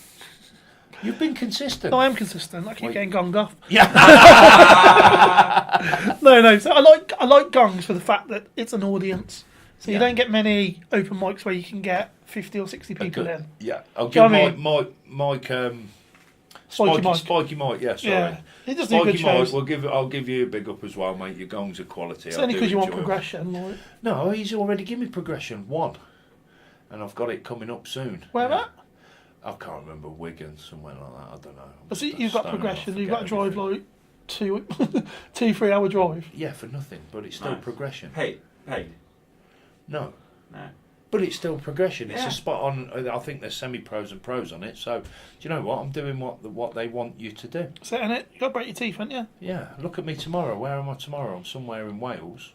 You've been consistent. No, I am consistent. I keep Wait. getting gonged off. Yeah. No. So I like gongs for the fact that it's an audience. So you Yeah. don't get many open mics where you can get 50 or 60 people in. Yeah. I'll Do you give know what Mike Spiky Mike. Spiky Mike, yeah, sorry. Yeah, he does do good Spiky Mike, shows. I'll give you a big up as well, mate. Your gongs are quality. It's I only do because you want enjoy 'em. progression. Like, No, he's already given me progression 1. And I've got it coming up soon. where yeah. at? I can't remember, Wigan, somewhere like that. I don't know. Oh, so you've got Stone, I progression. You've got to forget drive everything. like 2-3 hour drive. Yeah, for nothing, but it's still Nice. progression. Paid. No. No. But it's still progression. It's Yeah. a spot on. I think there's semi-pros and pros on it. So, do you know what? I'm doing what they want you to do. So, in it, you got to break your teeth, haven't you? Yeah. Look at me tomorrow. Where am I tomorrow? I'm somewhere in Wales.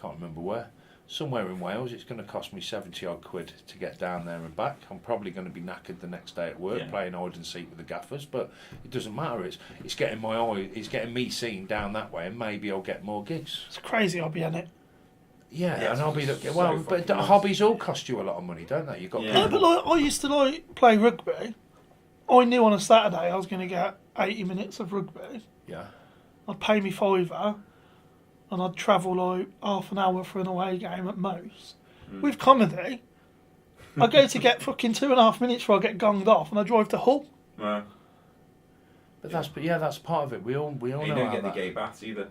Can't remember where. Somewhere in Wales. It's going to cost me 70 odd quid to get down there and back. I'm probably going to be knackered the next day at work Yeah. playing hide and seek with the gaffers. But it doesn't matter. It's getting my eye. It's getting me seen down that way, and maybe I'll get more gigs. It's a crazy hobby, isn't it? Yeah, Yeah, and I'll be so well. fucking But nice. hobbies all cost you a lot of money, don't they? You've got Yeah. No, but like I used to like play rugby. I knew on a Saturday I was going to get 80 minutes of rugby. yeah. I'd pay me £5, and I'd travel like half an hour for an away game at most. With comedy, I go to get fucking 2.5 minutes before I get gonged off, and I drive to Hull. No. But that's part of it. We all And know you how don't get the that. gay baths either.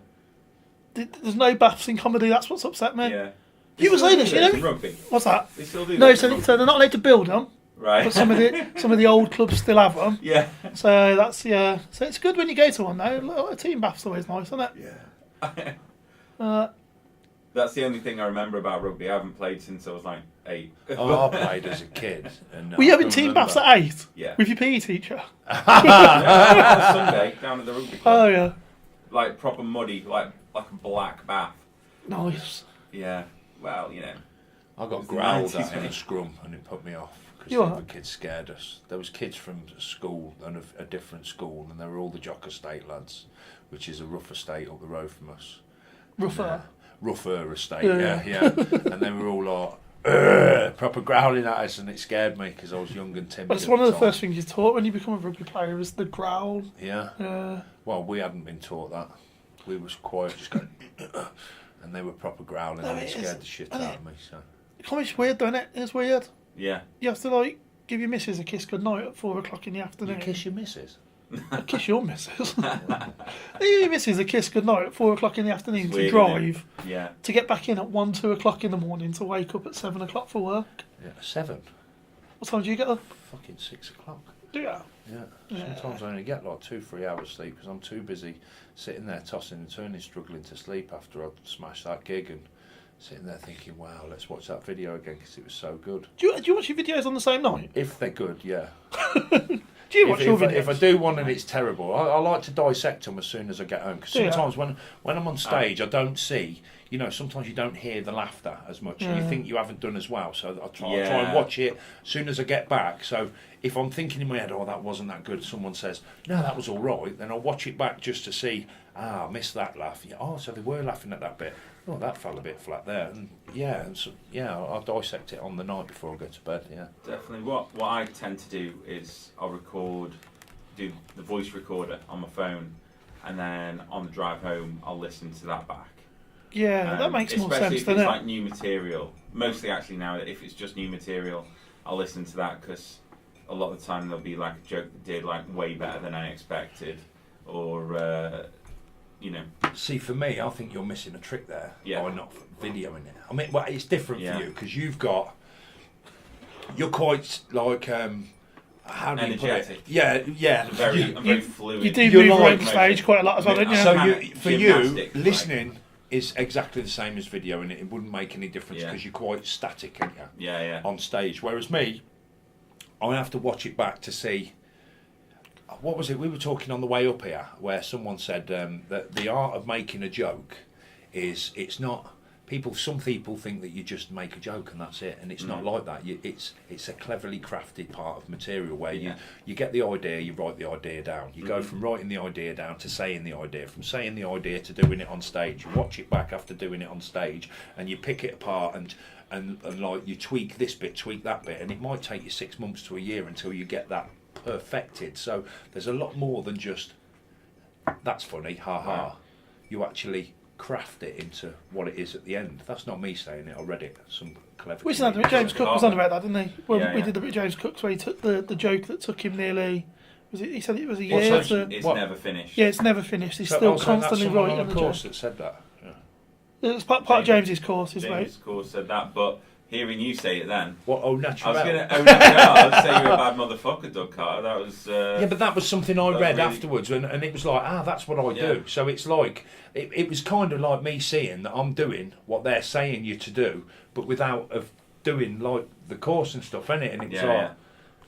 There's no baths in comedy. That's what's upset me. Yeah. You were saying this, you know? In rugby. What's that? They still do No, that so, in rugby. so they're not allowed to build them, Right. but some of the old clubs still have them. Yeah. So that's yeah. So it's good when you go to one though. A team bath's always nice, isn't it? Yeah. That's the only thing I remember about rugby. I haven't played since I was like 8. Oh, I played as a kid. And Were you I having can team remember. baths at 8 Yeah. with your PE teacher? On Sunday down at the rugby club. Oh yeah, Like proper muddy, like a black bath. nice. Yeah. Well, you know. I got It's growled the 90s, at in a mate. scrum and it put me off because You the are? other kids scared us. There was kids from school and a different school, and they were all the Jock Estate lads, which is a rough estate up the road from us. Rougher. Rougher estate, Yeah. yeah. And they were all like, "Ugh," proper growling at us, and it scared me because I was young and timid. But it's at one of the time. first things you're taught when you become a rugby player is the growl. Yeah. Well, we hadn't been taught that. We was quiet, just going, and they were proper growling, No, and it it scared is, the shit isn't out it? of me. So It's weird, don't it? It's weird. Yeah. You have to like give your missus a kiss goodnight at 4 o'clock in the afternoon. you kiss your missus. Kiss your missus. Your missus a kiss goodnight at 4 o'clock in the afternoon It's to weird, drive, Yeah. to get back in at 1, 2 o'clock in the morning to wake up at 7 o'clock for work. Yeah, 7. What time do you get up? Fucking 6 o'clock. Do you? Yeah. Sometimes I only get like 2-3 hours sleep because I'm too busy sitting there tossing and turning, struggling to sleep after I smashed that gig, and sitting there thinking, wow, let's watch that video again because it was so good. Do you watch your videos on the same night? If they're good, yeah. Do you watch your videos? If I do one and it's terrible, I like to dissect them as soon as I get home. Because Yeah. sometimes when I'm on stage, I don't see, sometimes you don't hear the laughter as much. And you think you haven't done as well. So I try and watch it as soon as I get back. So if I'm thinking in my head, oh, that wasn't that good, someone says, no, that was all right, then I'll watch it back just to see, I missed that laugh. Yeah, oh, so they were laughing at that bit. Oh, that fell a bit flat there. And I'll dissect it on the night before I go to bed, yeah. Definitely. What I tend to do is I'll do the voice recorder on my phone, and then on the drive home I'll listen to that back. Yeah, that makes more especially sense, if doesn't it's it? like new material. Mostly actually now, if it's just new material, I'll listen to that because a lot of the time there'll be like a joke that did like way better than I expected, or See, for me, I think you're missing a trick there Yeah. by not videoing it. I mean, well, it's different Yeah. for you because you're quite like, how do you put it? Energetic. Yeah. I'm very fluid. You do You're move like- around stage quite a lot as well, don't you? So Gymnastic, for you, like- listening is exactly the same as videoing it. It wouldn't make any difference Yeah. because you're quite static, aren't you, Yeah. on stage. Whereas me, I have to watch it back to see. What was it? We were talking on the way up here where someone said that the art of making a joke it's not. Some people think that you just make a joke and that's it, and it's not like that. It's a cleverly crafted part of material where you get the idea, you write the idea down. You go from writing the idea down to saying the idea, from saying the idea to doing it on stage. You watch it back after doing it on stage, and you pick it apart and like you tweak this bit, tweak that bit, and it might take you 6 months to a year until you get that perfected. So there's a lot more than just that's funny, ha ha. Wow. You actually craft it into what it is at the end. That's not me saying it. I read it. Some clever. We said that James Cook was on about that, didn't he? When we did the bit James Cook's where he took the joke that took him nearly. He said it was a year. It's never finished. Yeah, it's never finished. He's So still that's constantly someone writing on the the course joke. that said that. Yeah. It's part of James's course, is James, of course, said that, but hearing you say it then, What? Oh, I natural. was gonna. Oh, no, I'd say you're a bad motherfucker, Doug Carter. That was. Yeah, but that was something I That's read really- afterwards, and it was like, that's what I Yeah. do. So it's like, it was kind of like me seeing that I'm doing what they're saying you to do, but without of doing like the course and stuff, innit? And it was Yeah, like, yeah.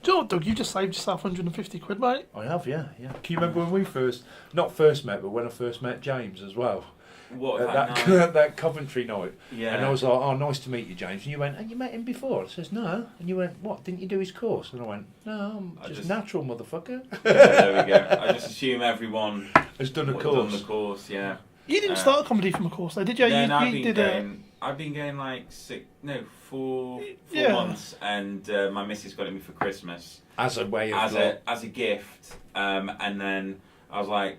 Do you know what, Doug? You just saved yourself 150 quid, mate. I have, yeah. Can you remember when we not first met, but when I first met James as well? What At that that night? that Coventry night. Yeah. And I was like, oh, nice to meet you, James. And you went, and you met him before? I says, no. And you went, what, didn't you do his course? And I went, no, I'm just natural, motherfucker. Yeah, there we go. I just assume everyone Has done a done course. the course. Yeah. You didn't start comedy from a course, though, did you? Yeah, no, you did I've been going like 4 Yeah. months, and my missus got it me for Christmas As a way of as a gift, and then I was like,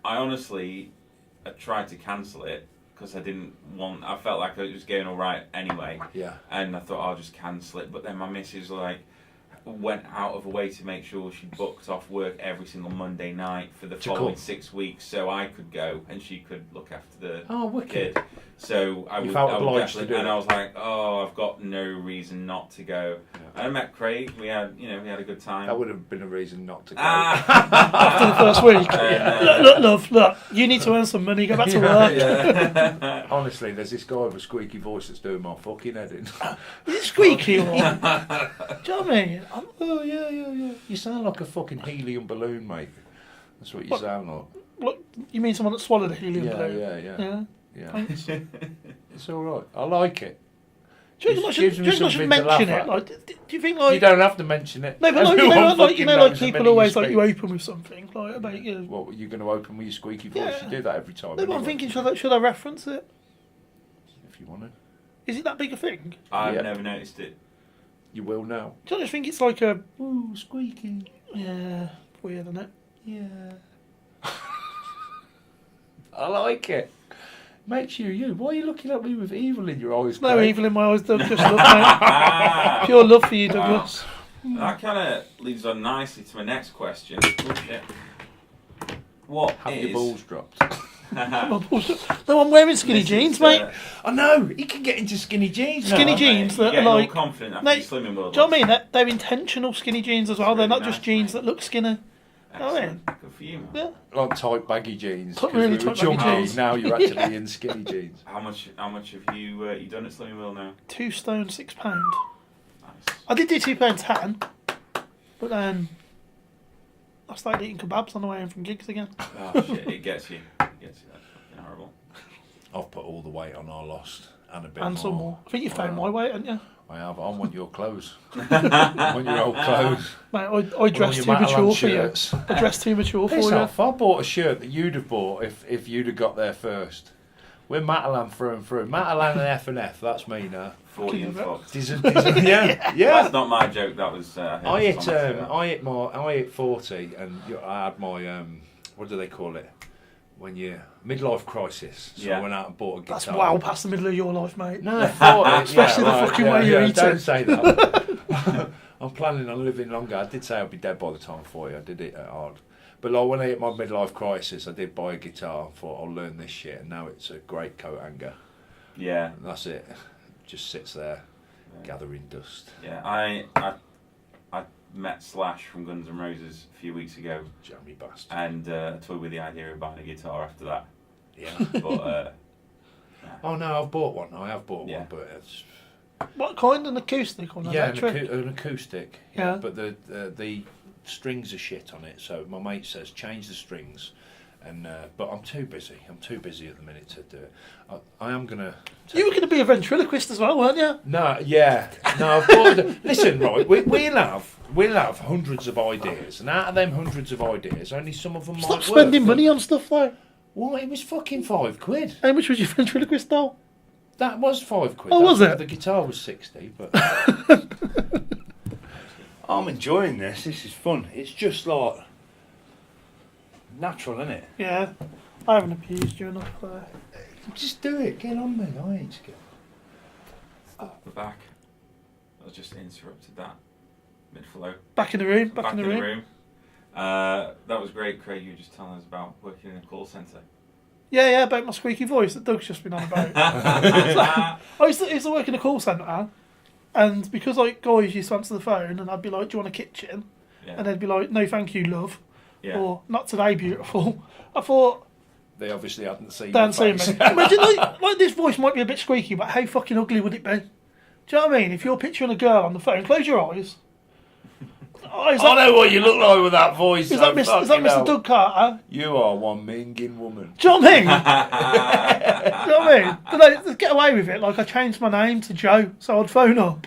I tried to cancel it because I didn't want. I felt like it was going all right anyway, yeah. and I thought I'll just cancel it. But then my missus went out of her way to make sure she booked off work every single Monday night for the following 6 weeks, so I could go and she could look after the wicked. kid. So I You would, felt I would obliged to definitely, do and it. I was like, oh, I've got no reason not to go. Yeah. And I met Craig. We had a good time. That would have been a reason not to go. after the first week. Look, love, look. You need to earn some money. Go back to work. Yeah. Honestly, there's this guy with a squeaky voice that's doing my fucking head in. Is it squeaky or? Do you know what I mean? Oh, yeah. You sound like a fucking helium balloon, mate. That's what you What? sound like. Look, you mean someone that swallowed a helium balloon? Yeah. Yeah. It's all right. I like it. Do you think I Gives should, me do you think I should something to laugh mention it? at. Like, do you think like You don't have to mention it. no, but like, Everyone fucking knows the people minute always you like you speak. open with something like about you. What, you're going to open with your squeaky voice? Yeah. You do that every time. No, but I'm anyway. thinking, should I reference it? If you want to. Is it that big a thing? I've Yeah. never noticed it. You will now. Do you just think it's like a Ooh, squeaky. yeah weird, isn't it? Yeah. I like it. Makes you. Why are you looking at me with evil in your eyes? No Craig? evil in my eyes, Doug. Just love, mate. Pure love for you, Douglas. That kind of leads on nicely to my next question. Oh, shit. What Have is... your balls dropped? No, I'm wearing skinny This jeans, is, mate. I know. He can get into skinny jeans now. Skinny mate, jeans you're that are getting all like. confident after No, your slimming world. Do you know what I mean? They're intentional skinny jeans as well. They're Really not just nice, jeans mate. that look skinny. You know what I mean? Excellent. Good for you, man. Yeah. Like tight baggy jeans. Tight- 'cause really we were tight baggy chunky, jeans. Now you're actually in skinny jeans. How much have you done at Slimming World now? 2 stone, £6. Nice. I did do £2.10, but then I started eating kebabs on the way in from gigs again. Oh shit, it gets you. It gets you. That's fucking horrible. I've put all the weight on I lost and a bit And some more. I think you found my weight, haven't you? I have. I want your clothes. I want your old clothes. Mate, I dressed your too mature Matalan for you. shirts. I dressed too mature for Piss you. off. I bought a shirt that you'd have bought if you'd have got there first. We're Matalan through and through. Matalan and F&F, that's me now. 40 and fucked. Yeah. That's not my joke. That was. I hit 40 and I had my what do they call it when you midlife crisis. So Yeah. I went out and bought a guitar. That's well past the middle of your life, mate. No, 40. Especially the fucking way you eat don't it. say that. I'm planning on living longer. I did say I'd be dead by the time 40. I did it hard. But like when I hit my midlife crisis, I did buy a guitar. I thought I'll learn this shit, and now it's a great coat hanger. Yeah. And that's it. Just sits there, gathering dust. Yeah. I met Slash from Guns N' Roses a few weeks ago, Jammy bastard. and I toyed with the idea of buying a guitar after that. Yeah. But Oh no, I've bought one. I have bought Yeah. one, but it's What kind? An acoustic or an electric? an acoustic. Yeah. But the strings are shit on it. So my mate says change the strings, and but I'm too busy. I'm too busy at the minute to do it. I am gonna. You were going to be a ventriloquist as well, weren't you? No, yeah, no. I've bought listen, right? We'll have hundreds of ideas, and out of them hundreds of ideas, only some of them Stop might spending work. money on stuff though. What? It was fucking £5. How much was your ventriloquist doll? That was £5. Oh, was it? The guitar was 60, but I'm enjoying this. This is fun. It's just like natural, isn't it? Yeah. I haven't abused you enough there. Just do it. Get on, man. I ain't scared. we're back. I just interrupted that mid-flow. Back in the room. Back in the room. That was great, Craig. You were just telling us about working in a call centre. Yeah, about my squeaky voice that Doug's just been on about. I used to work in a call centre, and because like guys used to answer the phone, and I'd be like, "Do you want a kitchen?" Yeah. And they'd be like, "No, thank you, love," Yeah. or "Not today, beautiful." I thought, They obviously hadn't seen "Dan, see your me." face. Imagine like this voice might be a bit squeaky, but how fucking ugly would it be? Do you know what I mean? If you're picturing a girl on the phone, close your eyes. Oh, is I that, know what you look like with that voice. is that Mr. Doug Carter? You are one minging woman. Do you know what I mean? Do you know what I mean? But they get away with it. Like I changed my name to Joe, so I'd phone up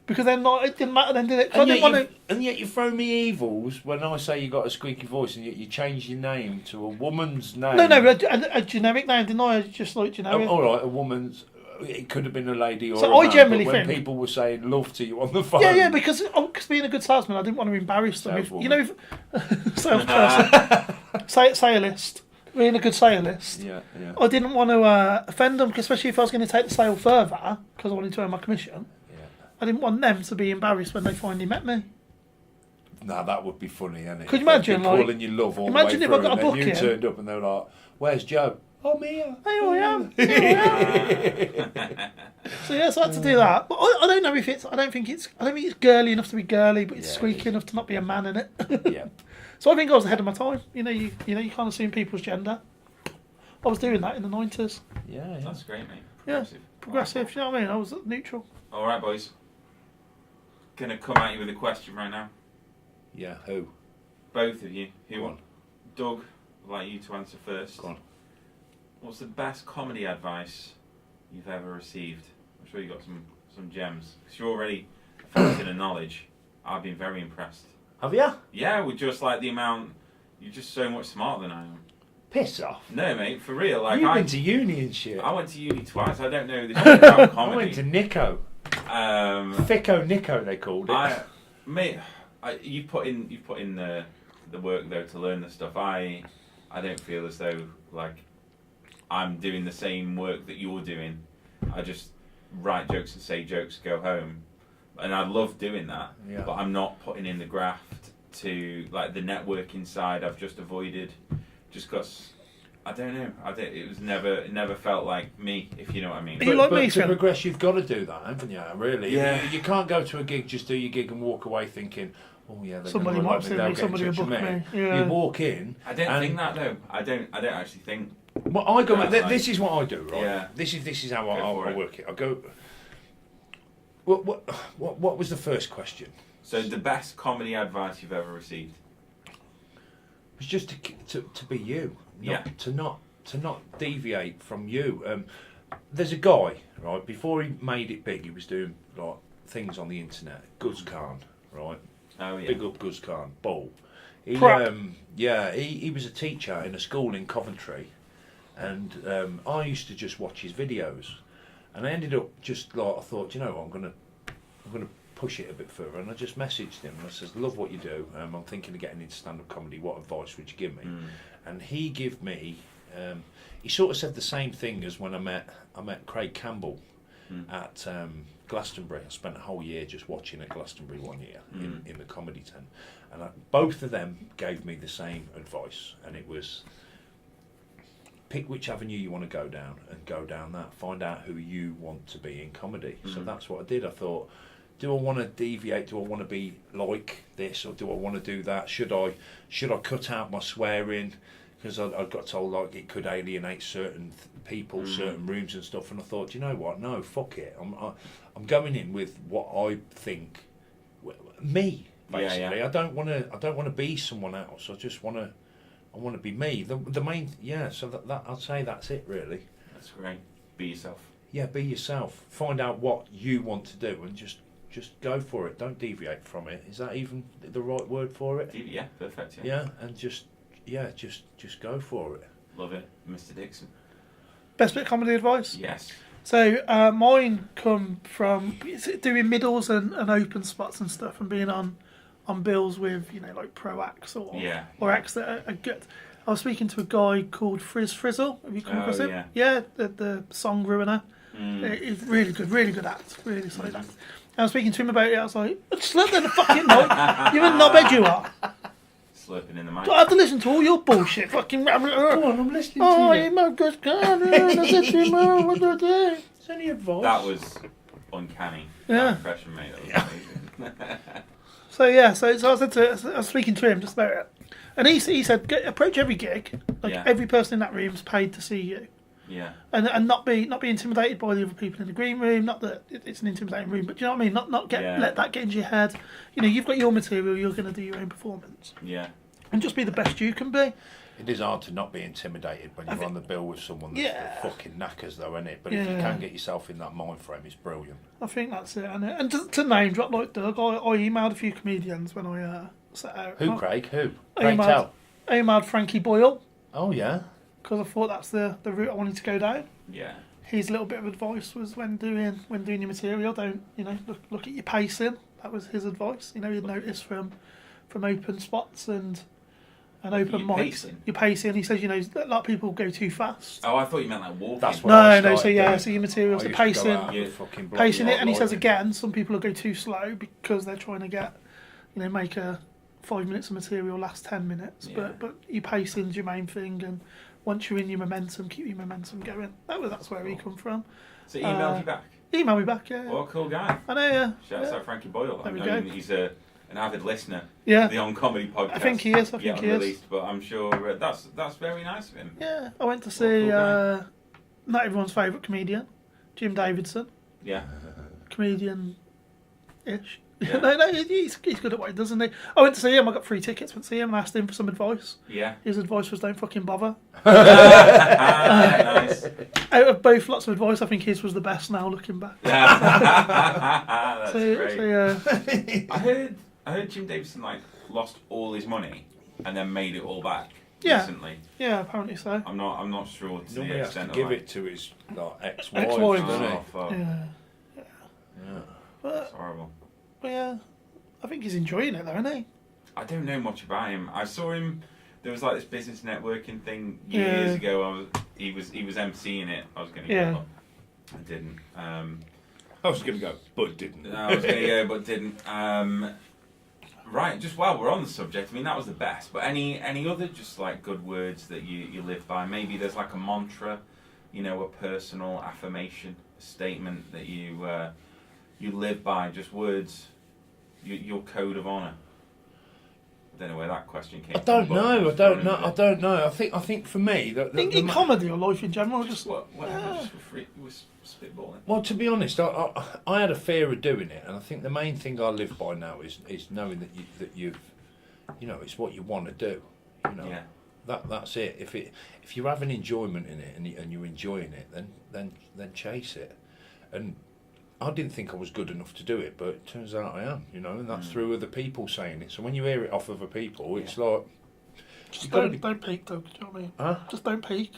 because then like, it didn't matter. Then did it? 'Cause I didn't want to. And yet you throw me evils when I say you got a squeaky voice, and yet you change your name to a woman's name. No, but a generic name, didn't I? Just like generic. All right, a woman's. It could have been a lady or So a I man, generally but when think- people were saying love to you on the phone. Yeah, because being a good salesman, I didn't want to embarrass them. If, Saleswoman. you know, if, salesperson, saleist, being a good saleist. Yeah. I didn't want to offend them, especially if I was going to take the sale further, because I wanted to earn my commission. Yeah. I didn't want them to be embarrassed when they finally met me. Now that would be funny, isn't it? Could you If they'd imagine, been like- calling you love all imagine the if way I through, got a and then you booking. turned up and they were like, "Where's Joe?" I'm here. Here I am. So yeah, so I had to do that. But I don't know if it's. I don't think it's girly enough to be girly, but it's Yeah, squeaky enough to not be a man in it. Yeah. So I think I was ahead of my time. You can't assume people's gender. I was doing that in the 90s. Yeah. That's great, mate. Yeah. Progressive, you know what I mean? I was neutral. All right, boys. Gonna come at you with a question right now. Yeah. Who? Both of you. Who Go want? Doug, I'd like you to answer first. Go on. What's the best comedy advice you've ever received? I'm sure you got some some gems. Because you're already a fountain of knowledge. I've been very impressed. Have you? Yeah, with just like the amount. You're just so much smarter than I am. Piss off. No, mate, for real. Like You've been to uni and shit. I went to uni twice. I don't know this shit about comedy. I went to Nico. Thicko Nico, they called it. Mate, you put in the work though to learn the stuff. I don't feel as though like I'm doing the same work that you're doing. I just write jokes and say jokes, go home, and I love doing that. Yeah. But I'm not putting in the graft to like the networking side. I've just avoided, just because. I don't know. It was it never felt like me, if you know what I mean. But to progress, you've got to do that, haven't you? Really. Yeah. You can't go to a gig, just do your gig and walk away thinking, oh yeah, somebody might see me, somebody will book me. Yeah. You walk in. I don't think that though. I don't actually think. Well, I go. This is what I do, right? Yeah. This is how I work it. I go. What was the first question? So the best comedy advice you've ever received? It was just to be you. To not deviate from you. There's a guy, right? Before he made it big, he was doing like things on the internet. Guz Khan, right? Oh yeah. Big up Guz Khan, Bull. He was a teacher in a school in Coventry, and I used to just watch his videos, and I ended up just like I thought, you know, I'm gonna push it a bit further, and I just messaged him and I says, love what you do. I'm thinking of getting into stand-up comedy. What advice would you give me? And he gave me. He sort of said the same thing as when I met Craig Campbell at Glastonbury. I spent a whole year just watching at Glastonbury one year in the comedy tent, and both of them gave me the same advice, and it was pick which avenue you want to go down and go down that. Find out who you want to be in comedy. So that's what I did. I thought, do I want to deviate? Do I want to be like this, or do I want to do that? Should I cut out my swearing? Because I got told like it could alienate certain people, certain rooms and stuff. And I thought, you know what? No, fuck it. I'm going in with what I think, me basically. Yeah. I don't want to be someone else. I just want to be me. The main So that I'd say that's it really. That's great. Be yourself. Yeah, be yourself. Find out what you want to do and just go for it. Don't deviate from it. Is that even the right word for it? Yeah, perfect. Yeah, and just go for it. Love it, Mr. Dixon. Best bit of comedy advice? Yes. So mine come from doing middles and open spots and stuff, and being on bills with like pro acts or acts that are good. I was speaking to a guy called Frizz Frizzle. Have you come across him? Yeah, the song ruiner. He's really good act, really solid act. I was speaking to him about it. I was like, slurp in the fucking mic. You're a knobhead, you are. Slurping in the mic. I have to listen to all your bullshit. Fucking. Go on, I'm listening to you. Oh, you're my good guy. What do I do? It's only advice. That was uncanny. Yeah. That impression, mate. That was amazing. So I was speaking to him just about it, and he said, approach every gig, every person in that room's paid to see you. Yeah. And not be intimidated by the other people in the green room. Not that it's an intimidating room, but do you know what I mean? Not let that get into your head. You've got your material. You're going to do your own performance. Yeah. And just be the best you can be. It is hard to not be intimidated when you're on the bill with someone that's fucking knackers, though, isn't it? But if you can get yourself in that mind frame, it's brilliant. I think that's it. And to name drop like Doug, I emailed a few comedians when I set out. Who, Craig? Who? I emailed Frankie Boyle. Oh, yeah. Because I thought that's the route I wanted to go down. Yeah. His little bit of advice was when doing your material, don't look at your pacing. That was his advice. He'd notice from open spots and open mics. Your pacing. He says a lot of people go too fast. Oh, I thought you meant like walking. That's what So your materials, the pacing it. And he says again, some people will go too slow because they're trying to get, make a 5 minutes of material last 10 minutes. Yeah. But your pacing's your main thing, and once you're in your momentum, keep your momentum going. That's where he come from. So he emailed you back? Email me back, yeah. What a cool guy. I know, yeah. Shouts out Frankie Boyle. There we go. He's an avid listener. Yeah. Of the On Comedy podcast. I think he is. Unreleased, but I'm sure that's very nice of him. Yeah. I went to see not everyone's favourite comedian, Jim Davidson. Yeah. Comedian Ish. Yeah. No, he's good at what he does, isn't he? I went to see him. I got free tickets. Went to see him and asked him for some advice. Yeah. His advice was don't fucking bother. Nice. Out of both lots of advice, I think his was the best now looking back. That's great. So, yeah. I heard Jim Davidson lost all his money and then made it all back recently. Yeah, apparently so. I'm not sure to Normally the has extent to of give it to his ex-wife, Ex-wife. doesn't he? Oh, fuck. Yeah. Yeah. That's horrible. But yeah, I think he's enjoying it though, isn't he? I don't know much about him. I saw him. There was this business networking thing years ago. He was emceeing it. I was going to go, but I didn't. I was going to go, but didn't. I was going to go, but didn't. Right, just while we're on the subject, I mean that was the best. But any other just good words that you live by? Maybe there's a mantra, a personal affirmation, a statement that you live by. Just words, your code of honour. I don't know where that question came from. I don't know. I think for me, in comedy or life in general, just whatever. Just was spitballing. Well, to be honest, I had a fear of doing it, and I think the main thing I live by now is knowing that you've it's what you want to do. Yeah. That's it. If you're having enjoyment in it and you're enjoying it, then chase it. And I didn't think I was good enough to do it, but it turns out I am. And that's through other people saying it. So when you hear it off other people, it's like just don't peak, Doug. Do you know what I mean? Huh? Just don't peak.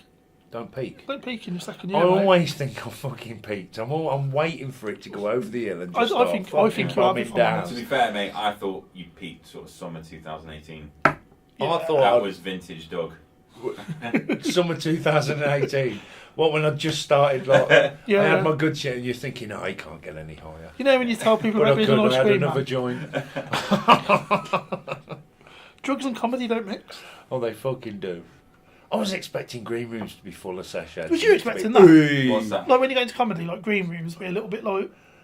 Don't peak. Don't peak in your second year. I mate. always think I've fucking peaked. I'm waiting for it to go over the hill and just I think you have bombing before. down. To be fair, mate, I thought you peaked sort of summer 2018. I thought That was vintage Doug. summer 2018. What, when I just started, I Yeah. had my good shit, and you're thinking, no, he can't get any higher. When you tell people But I about being could an have ice had cream another man, joint. drugs and comedy don't mix. Oh, they fucking do. I was expecting green rooms to be full of sessions. Was you expecting that? What's that? Like when you go into comedy, green rooms be a little bit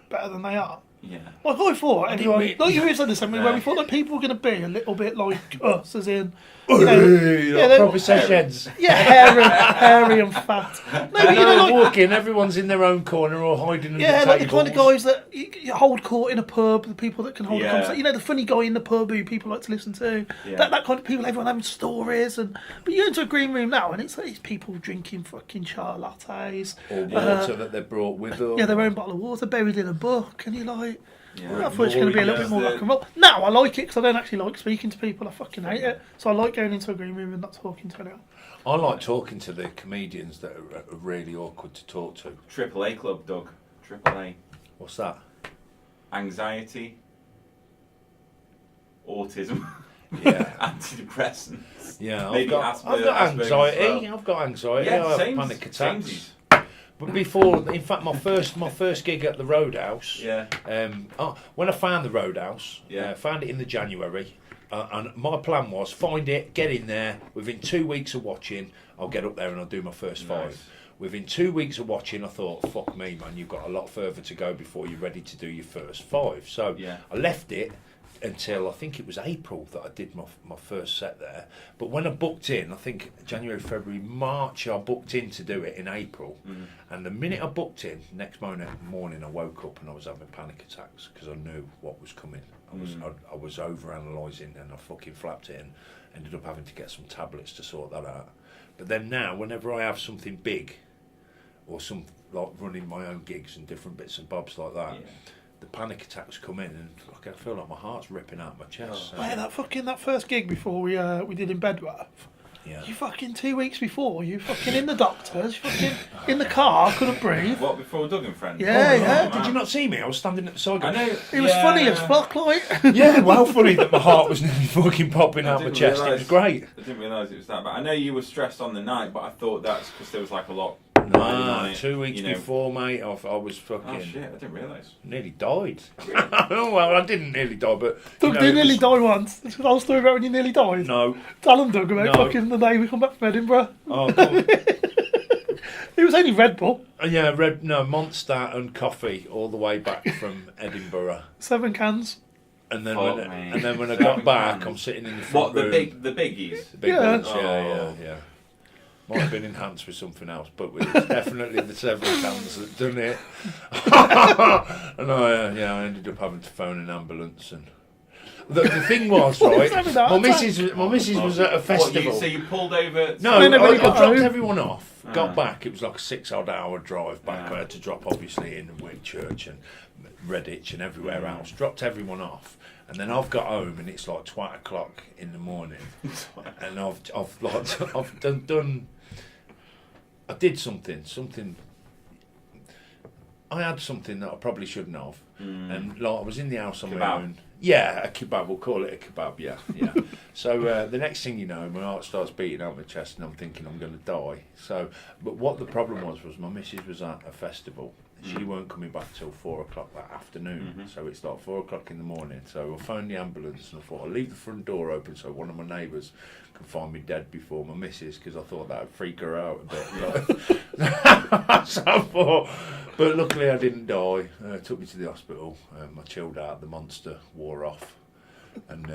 better than they are. Yeah. I thought everyone, mean- you said this, where we thought people were going to be a little bit like us, as in, Proper they're- sessions. hairy and fat. No, but Walk in, everyone's in their own corner or hiding under yeah, the like the kind of tables. guys that you hold court in a pub, the people that can hold a Yeah. conversation. The funny guy in the pub who people like to listen to. Yeah. That kind of people, everyone having stories. But you go into a green room now and it's these people drinking fucking chai lattes. Or water that they brought with them. Yeah, their own bottle of water buried in a book. And you're like, Yeah. I thought it's going to be a little bit more rock and roll. Now I like it because I don't actually like speaking to people. I fucking hate it. So I like going into a green room and not talking to anyone. I like talking to the comedians that are really awkward to talk to. AAA club, Doug. AAA. What's that? Anxiety. Autism. Yeah. Antidepressants. Yeah, Maybe I've got Asperger's anxiety. as well. I've got anxiety. Yeah, I have same. panic attacks. Samesies. But before, in fact, my first gig at the Roadhouse. Yeah. When I found the Roadhouse, Yeah. found it in the January, and my plan was find it, get in there. Within 2 weeks of watching, I'll get up there and I'll do my first five. Nice. Within 2 weeks of watching, I thought, fuck me, man, you've got a lot further to go before you're ready to do your first five. So Yeah. I left it until I think it was April that I did my first set there. But when I booked in, I think January, February, March, I booked in to do it in April. And the minute I booked in, next morning I woke up and I was having panic attacks because I knew what was coming. I was over-analysing and I fucking flapped it and ended up having to get some tablets to sort that out. But then now, whenever I have something big or some like running my own gigs and different bits and bobs like that, the panic attacks come in and I feel like my heart's ripping out my chest. Mate, that first gig before we did in Bedworth. Yeah. You fucking 2 weeks before, you fucking in the doctors, you fucking in the car, couldn't breathe. What, before Doug and Friends? Yeah, yeah. Did you not see me? I was standing at the side. I know. It was funny as fuck, like. Yeah, well, funny that my heart was nearly fucking popping out my didn't chest. It realise- was great. I didn't realise it was that bad. I know you were stressed on the night, but I thought that's because there was a lot. Nah, 2 weeks before, mate, I was fucking Oh shit! I didn't realise. nearly died. Oh, well, I didn't nearly die, but Doug did nearly die once. That's the whole story about when you nearly died. No. Tell him, Doug, about No. fucking the day we come back from Edinburgh. Oh, God. It was only Red Bull. Yeah, Monster and coffee all the way back from Edinburgh. 7 cans. And then Oh, when mate. and then when I got back, I'm sitting in the front What room. the biggies? The big Yeah. ones, yeah. Might have been enhanced with something else, but it's definitely the several cans that done it. And I ended up having to phone an ambulance. And the thing was, right, my missus was at a festival. So you pulled over? No, I dropped everyone off, got back. It was like a 6-odd hour drive back. I had to drop, obviously, in Whitchurch and Redditch and everywhere else. Dropped everyone off. And then I've got home and it's like 12 o'clock in the morning, and I've done. I did something. I had something that I probably shouldn't have, and like I was in the house on my own. Yeah, a kebab. We'll call it a kebab. Yeah. So the next thing you know, my heart starts beating out my chest, and I'm thinking I'm going to die. So, but what the problem was my missus was at a festival. She weren't coming back till 4 o'clock that afternoon, so it's like 4 o'clock in the morning. So I phoned the ambulance and I thought I'll leave the front door open so one of my neighbours can find me dead before my missus, because I thought that would freak her out a bit. So I thought, but luckily I didn't die. Took me to the hospital. I chilled out. The monster wore off. And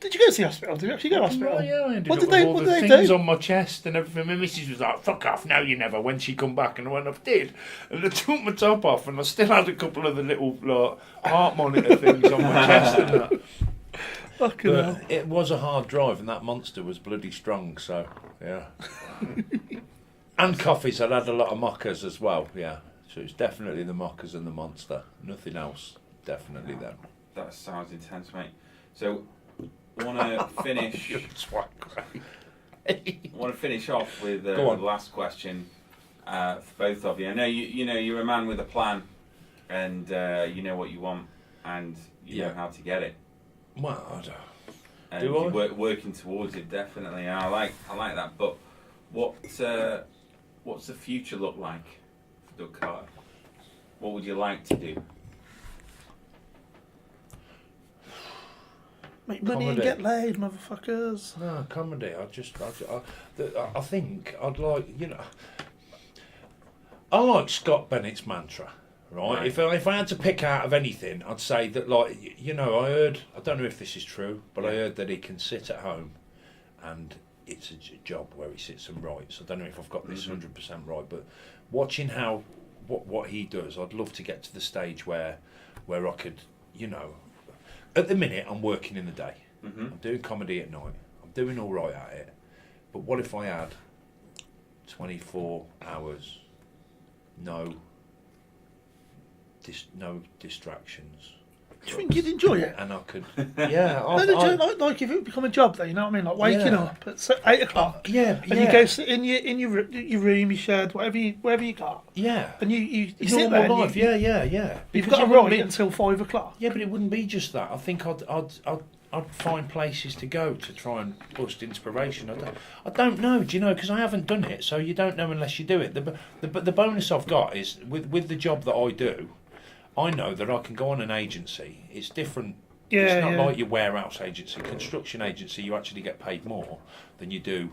did you go to the hospital? Did you actually go to the hospital? Oh, yeah, I ended what up did they, with all what the did they things do? on my chest and everything. My missus was like, fuck off, no you never, when she come back. And I went, I did. And I took my top off and I still had a couple of the little heart monitor things on my chest and that. Fucking hell. It was a hard drive and that monster was bloody strong, so, yeah. And coffees, I'd had a lot of mockers as well, yeah. So it's definitely the mockers and the monster. Nothing else, definitely them. That sounds intense, mate. So, I want to finish. Want to finish off with the last question for both of you. I know you're a man with a plan, and you know what you want, and you know how to get it. Well, I don't. And you're working towards it, definitely. And I like that. But what's the future look like for Doug Carr? What would you like to do? Make money and get laid, motherfuckers. No, comedy. I think I'd like, I like Scott Bennett's mantra, right? If I had to pick out of anything, I'd say that, like, I heard, I don't know if this is true, but I heard that he can sit at home and it's a job where he sits and writes. I don't know if I've got this 100% right, but watching what he does, I'd love to get to the stage where I could, at the minute, I'm working in the day. I'm doing comedy at night. I'm doing all right at it. But what if I had 24 hours, no distractions? Do you think you'd enjoy it? And I could, yeah. Like if it would become a job, though, you know what I mean? Like waking up at 8 o'clock. Yeah. And you go sit in your room, your shed, wherever you got. Yeah. And you sit there. Life. Yeah. You've got to write until 5 o'clock. Yeah, but it wouldn't be just that. I think I'd find places to go to try and boost inspiration. I don't know, because I haven't done it, so you don't know unless you do it. The bonus I've got is with the job that I do, I know that I can go on an agency. It's different. Yeah, it's not like your warehouse agency. Construction agency, you actually get paid more than you do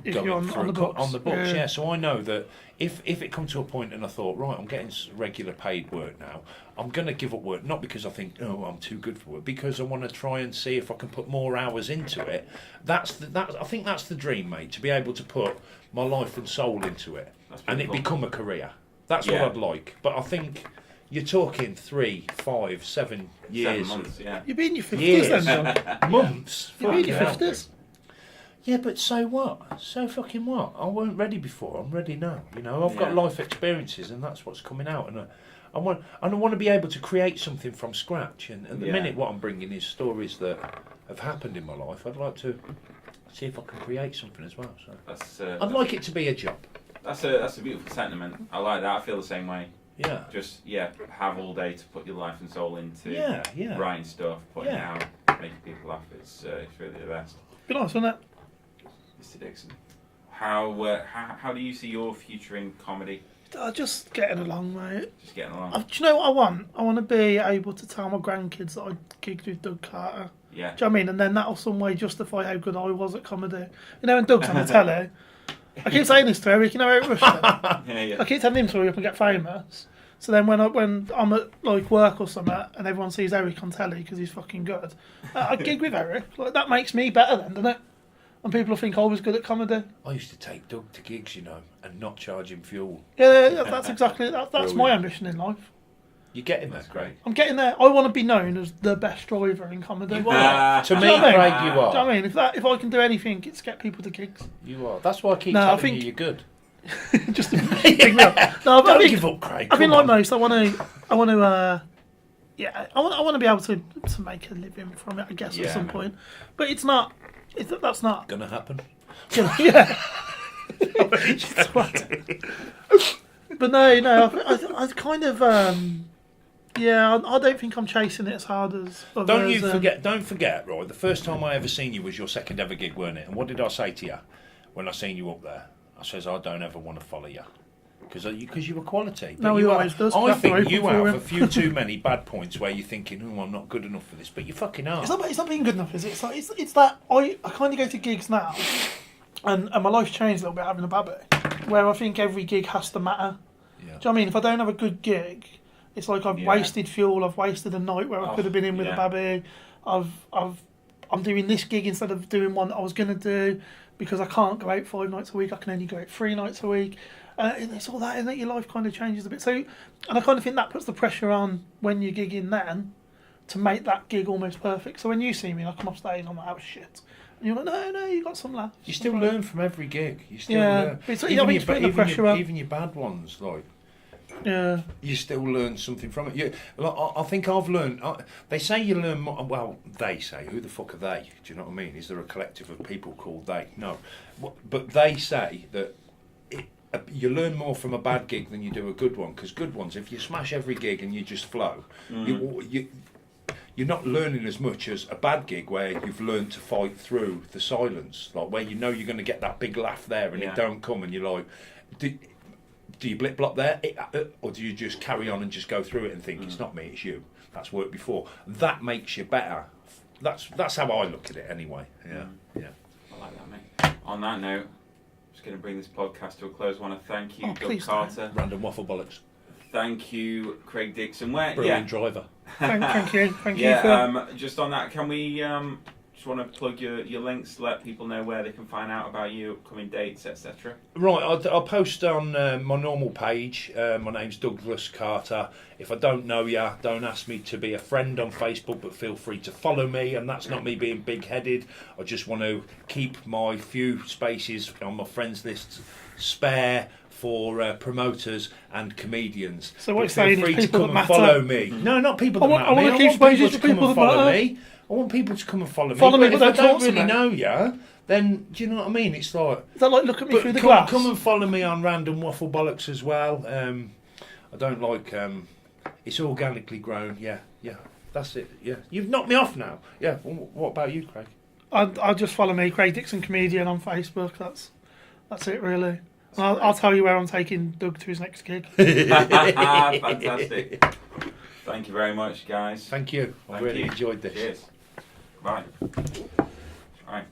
going on the books. Yeah. So I know that if it come to a point and I thought, right, I'm getting regular paid work now, I'm going to give up work, not because I think, oh, I'm too good for work, because I want to try and see if I can put more hours into it. I think that's the dream, mate, to be able to put my life and soul into it and it become a career. That's what I'd like. But I think you're talking 3, 5, 7 years. 7 months, yeah. You'll be in your 50s then, John. Months? You'll be in your 50s. Yeah, but so what? So fucking what? I weren't ready before. I'm ready now. I've got life experiences, and that's what's coming out. And I want to be able to create something from scratch. And at the minute, what I'm bringing is stories that have happened in my life. I'd like to see if I can create something as well. So I'd like it to be a job. That's a beautiful sentiment. I like that. I feel the same way. Yeah. Just have all day to put your life and soul into writing stuff, putting it out, making people laugh. It's really the best. Be nice, wouldn't it? Mr. Dixon, how do you see your future in comedy? Just getting along, mate. Just getting along. Do you know what I want? I want to be able to tell my grandkids that I gigged with Doug Carter. Yeah. Do you know what I mean? And then that'll some way justify how good I was at comedy. When Doug's on the telly, I keep saying this to Eric, Eric Rushton. Yeah. I keep telling him to hurry up and get famous. So then when I'm at like work or something and everyone sees Eric on telly because he's fucking good, I gig with Eric. Like that makes me better then, doesn't it? and people think I was good at comedy. I used to take Doug to gigs, you know, and not charge him fuel. Yeah, that's exactly that's my ambition in life. You get him there, That's great. I'm getting there. I want to be known as the best driver in comedy. To me, Do you know what I mean? Craig, you Do are. you know what I mean? If I can do anything, it's get people to gigs. You are. That's why I keep No, I telling think- you you're good. Just to pick me up. No, Don't I think, give up, Craig. I mean, Come like on. most, I want to, yeah, I want to be able to make a living from it, I guess, Yeah, at some man. point. But it's not. That's not. Gonna happen. Yeah. But no, I kind of, yeah, I don't think I'm chasing it as hard as others. Don't forget, right, the first time I ever seen you was your second ever gig, weren't it? And what did I say to you when I seen you up there? I says, I don't ever want to follow you. Because you were quality. No, But he you always does. I That's think open you for have him. a few too many bad points where you're thinking, oh, I'm not good enough for this. But you fucking are. It's not being good enough, is it? It's that I kind of go to gigs now, and my life's changed a little bit having a baby, where I think every gig has to matter. Yeah. Do you know what I mean? If I don't have a good gig, it's like I've wasted fuel. I've wasted a night where I could have been in with a baby. I'm doing this gig instead of doing one that I was going to do because I can't go out 5 nights a week. I can only go out 3 nights a week. And it's all that, and that your life kind of changes a bit. So, and I kind of think that puts the pressure on when you're gigging then to make that gig almost perfect. So when you see me, I come off stage and I'm like, oh shit. And you're like, no, you got some laughs. You still learn from every gig. You still Yeah. learn. But it's- I think it's putting the pressure on. Even your bad ones, like, Yeah. you still learn something from it. I think I've learned. They say you learn more. Well, they say. Who the fuck are they? Do you know what I mean? Is there a collective of people called they? No, but they say that you learn more from a bad gig than you do a good one. Because good ones, if you smash every gig and you just flow, you're not learning as much as a bad gig where you've learned to fight through the silence, like where you know you're going to get that big laugh there and it don't come, and you're like, do you blip blop there, or do you just carry on and just go through it and think it's not me, it's you? That's worked before. That makes you better. That's how I look at it anyway. Yeah. I like that, mate. On that note, I'm just going to bring this podcast to a close. I want to thank you, Doug Carter. Random waffle bollocks. Thank you, Craig Dixon. Brilliant driver. Thank you. Thank you. Just on that, can we just want to plug your links, let people know where they can find out about you, upcoming dates, etc. Right, I'll post on my normal page. My name's Douglas Carter. If I don't know you, don't ask me to be a friend on Facebook, but feel free to follow me. And that's not me being big-headed. I just want to keep my few spaces on my friends list spare for promoters and comedians. So what you're Feel saying free is to people come that and matter. follow me. No, not people that matter. I want to keep spaces for people that matter. I want people to come and follow me. Follow me, But but if I don't don't talk to really me. know you, then do you know what I mean? It's like, Is that like look at me but through the come, glass? come and follow me on Random Waffle Bollocks as well. I don't like. It's organically grown. Yeah. That's it. Yeah. You've knocked me off now. Yeah. What about you, Craig? I'll just follow me, Craig Dixon Comedian on Facebook. That's it really. And I'll tell you where I'm taking Doug to his next gig. Fantastic. Thank you very much, guys. Thank you. I really enjoyed this. Cheers. Bye. Right.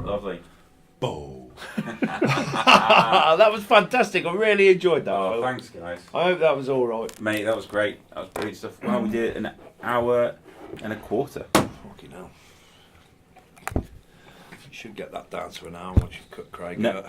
Lovely. Boom. That was fantastic. I really enjoyed that. Oh, thanks, guys. I hope that was all right. Mate, that was great. That was brilliant stuff. Well, we did an hour and a quarter. Fucking hell. You should get that down to an hour once you cut Craig out.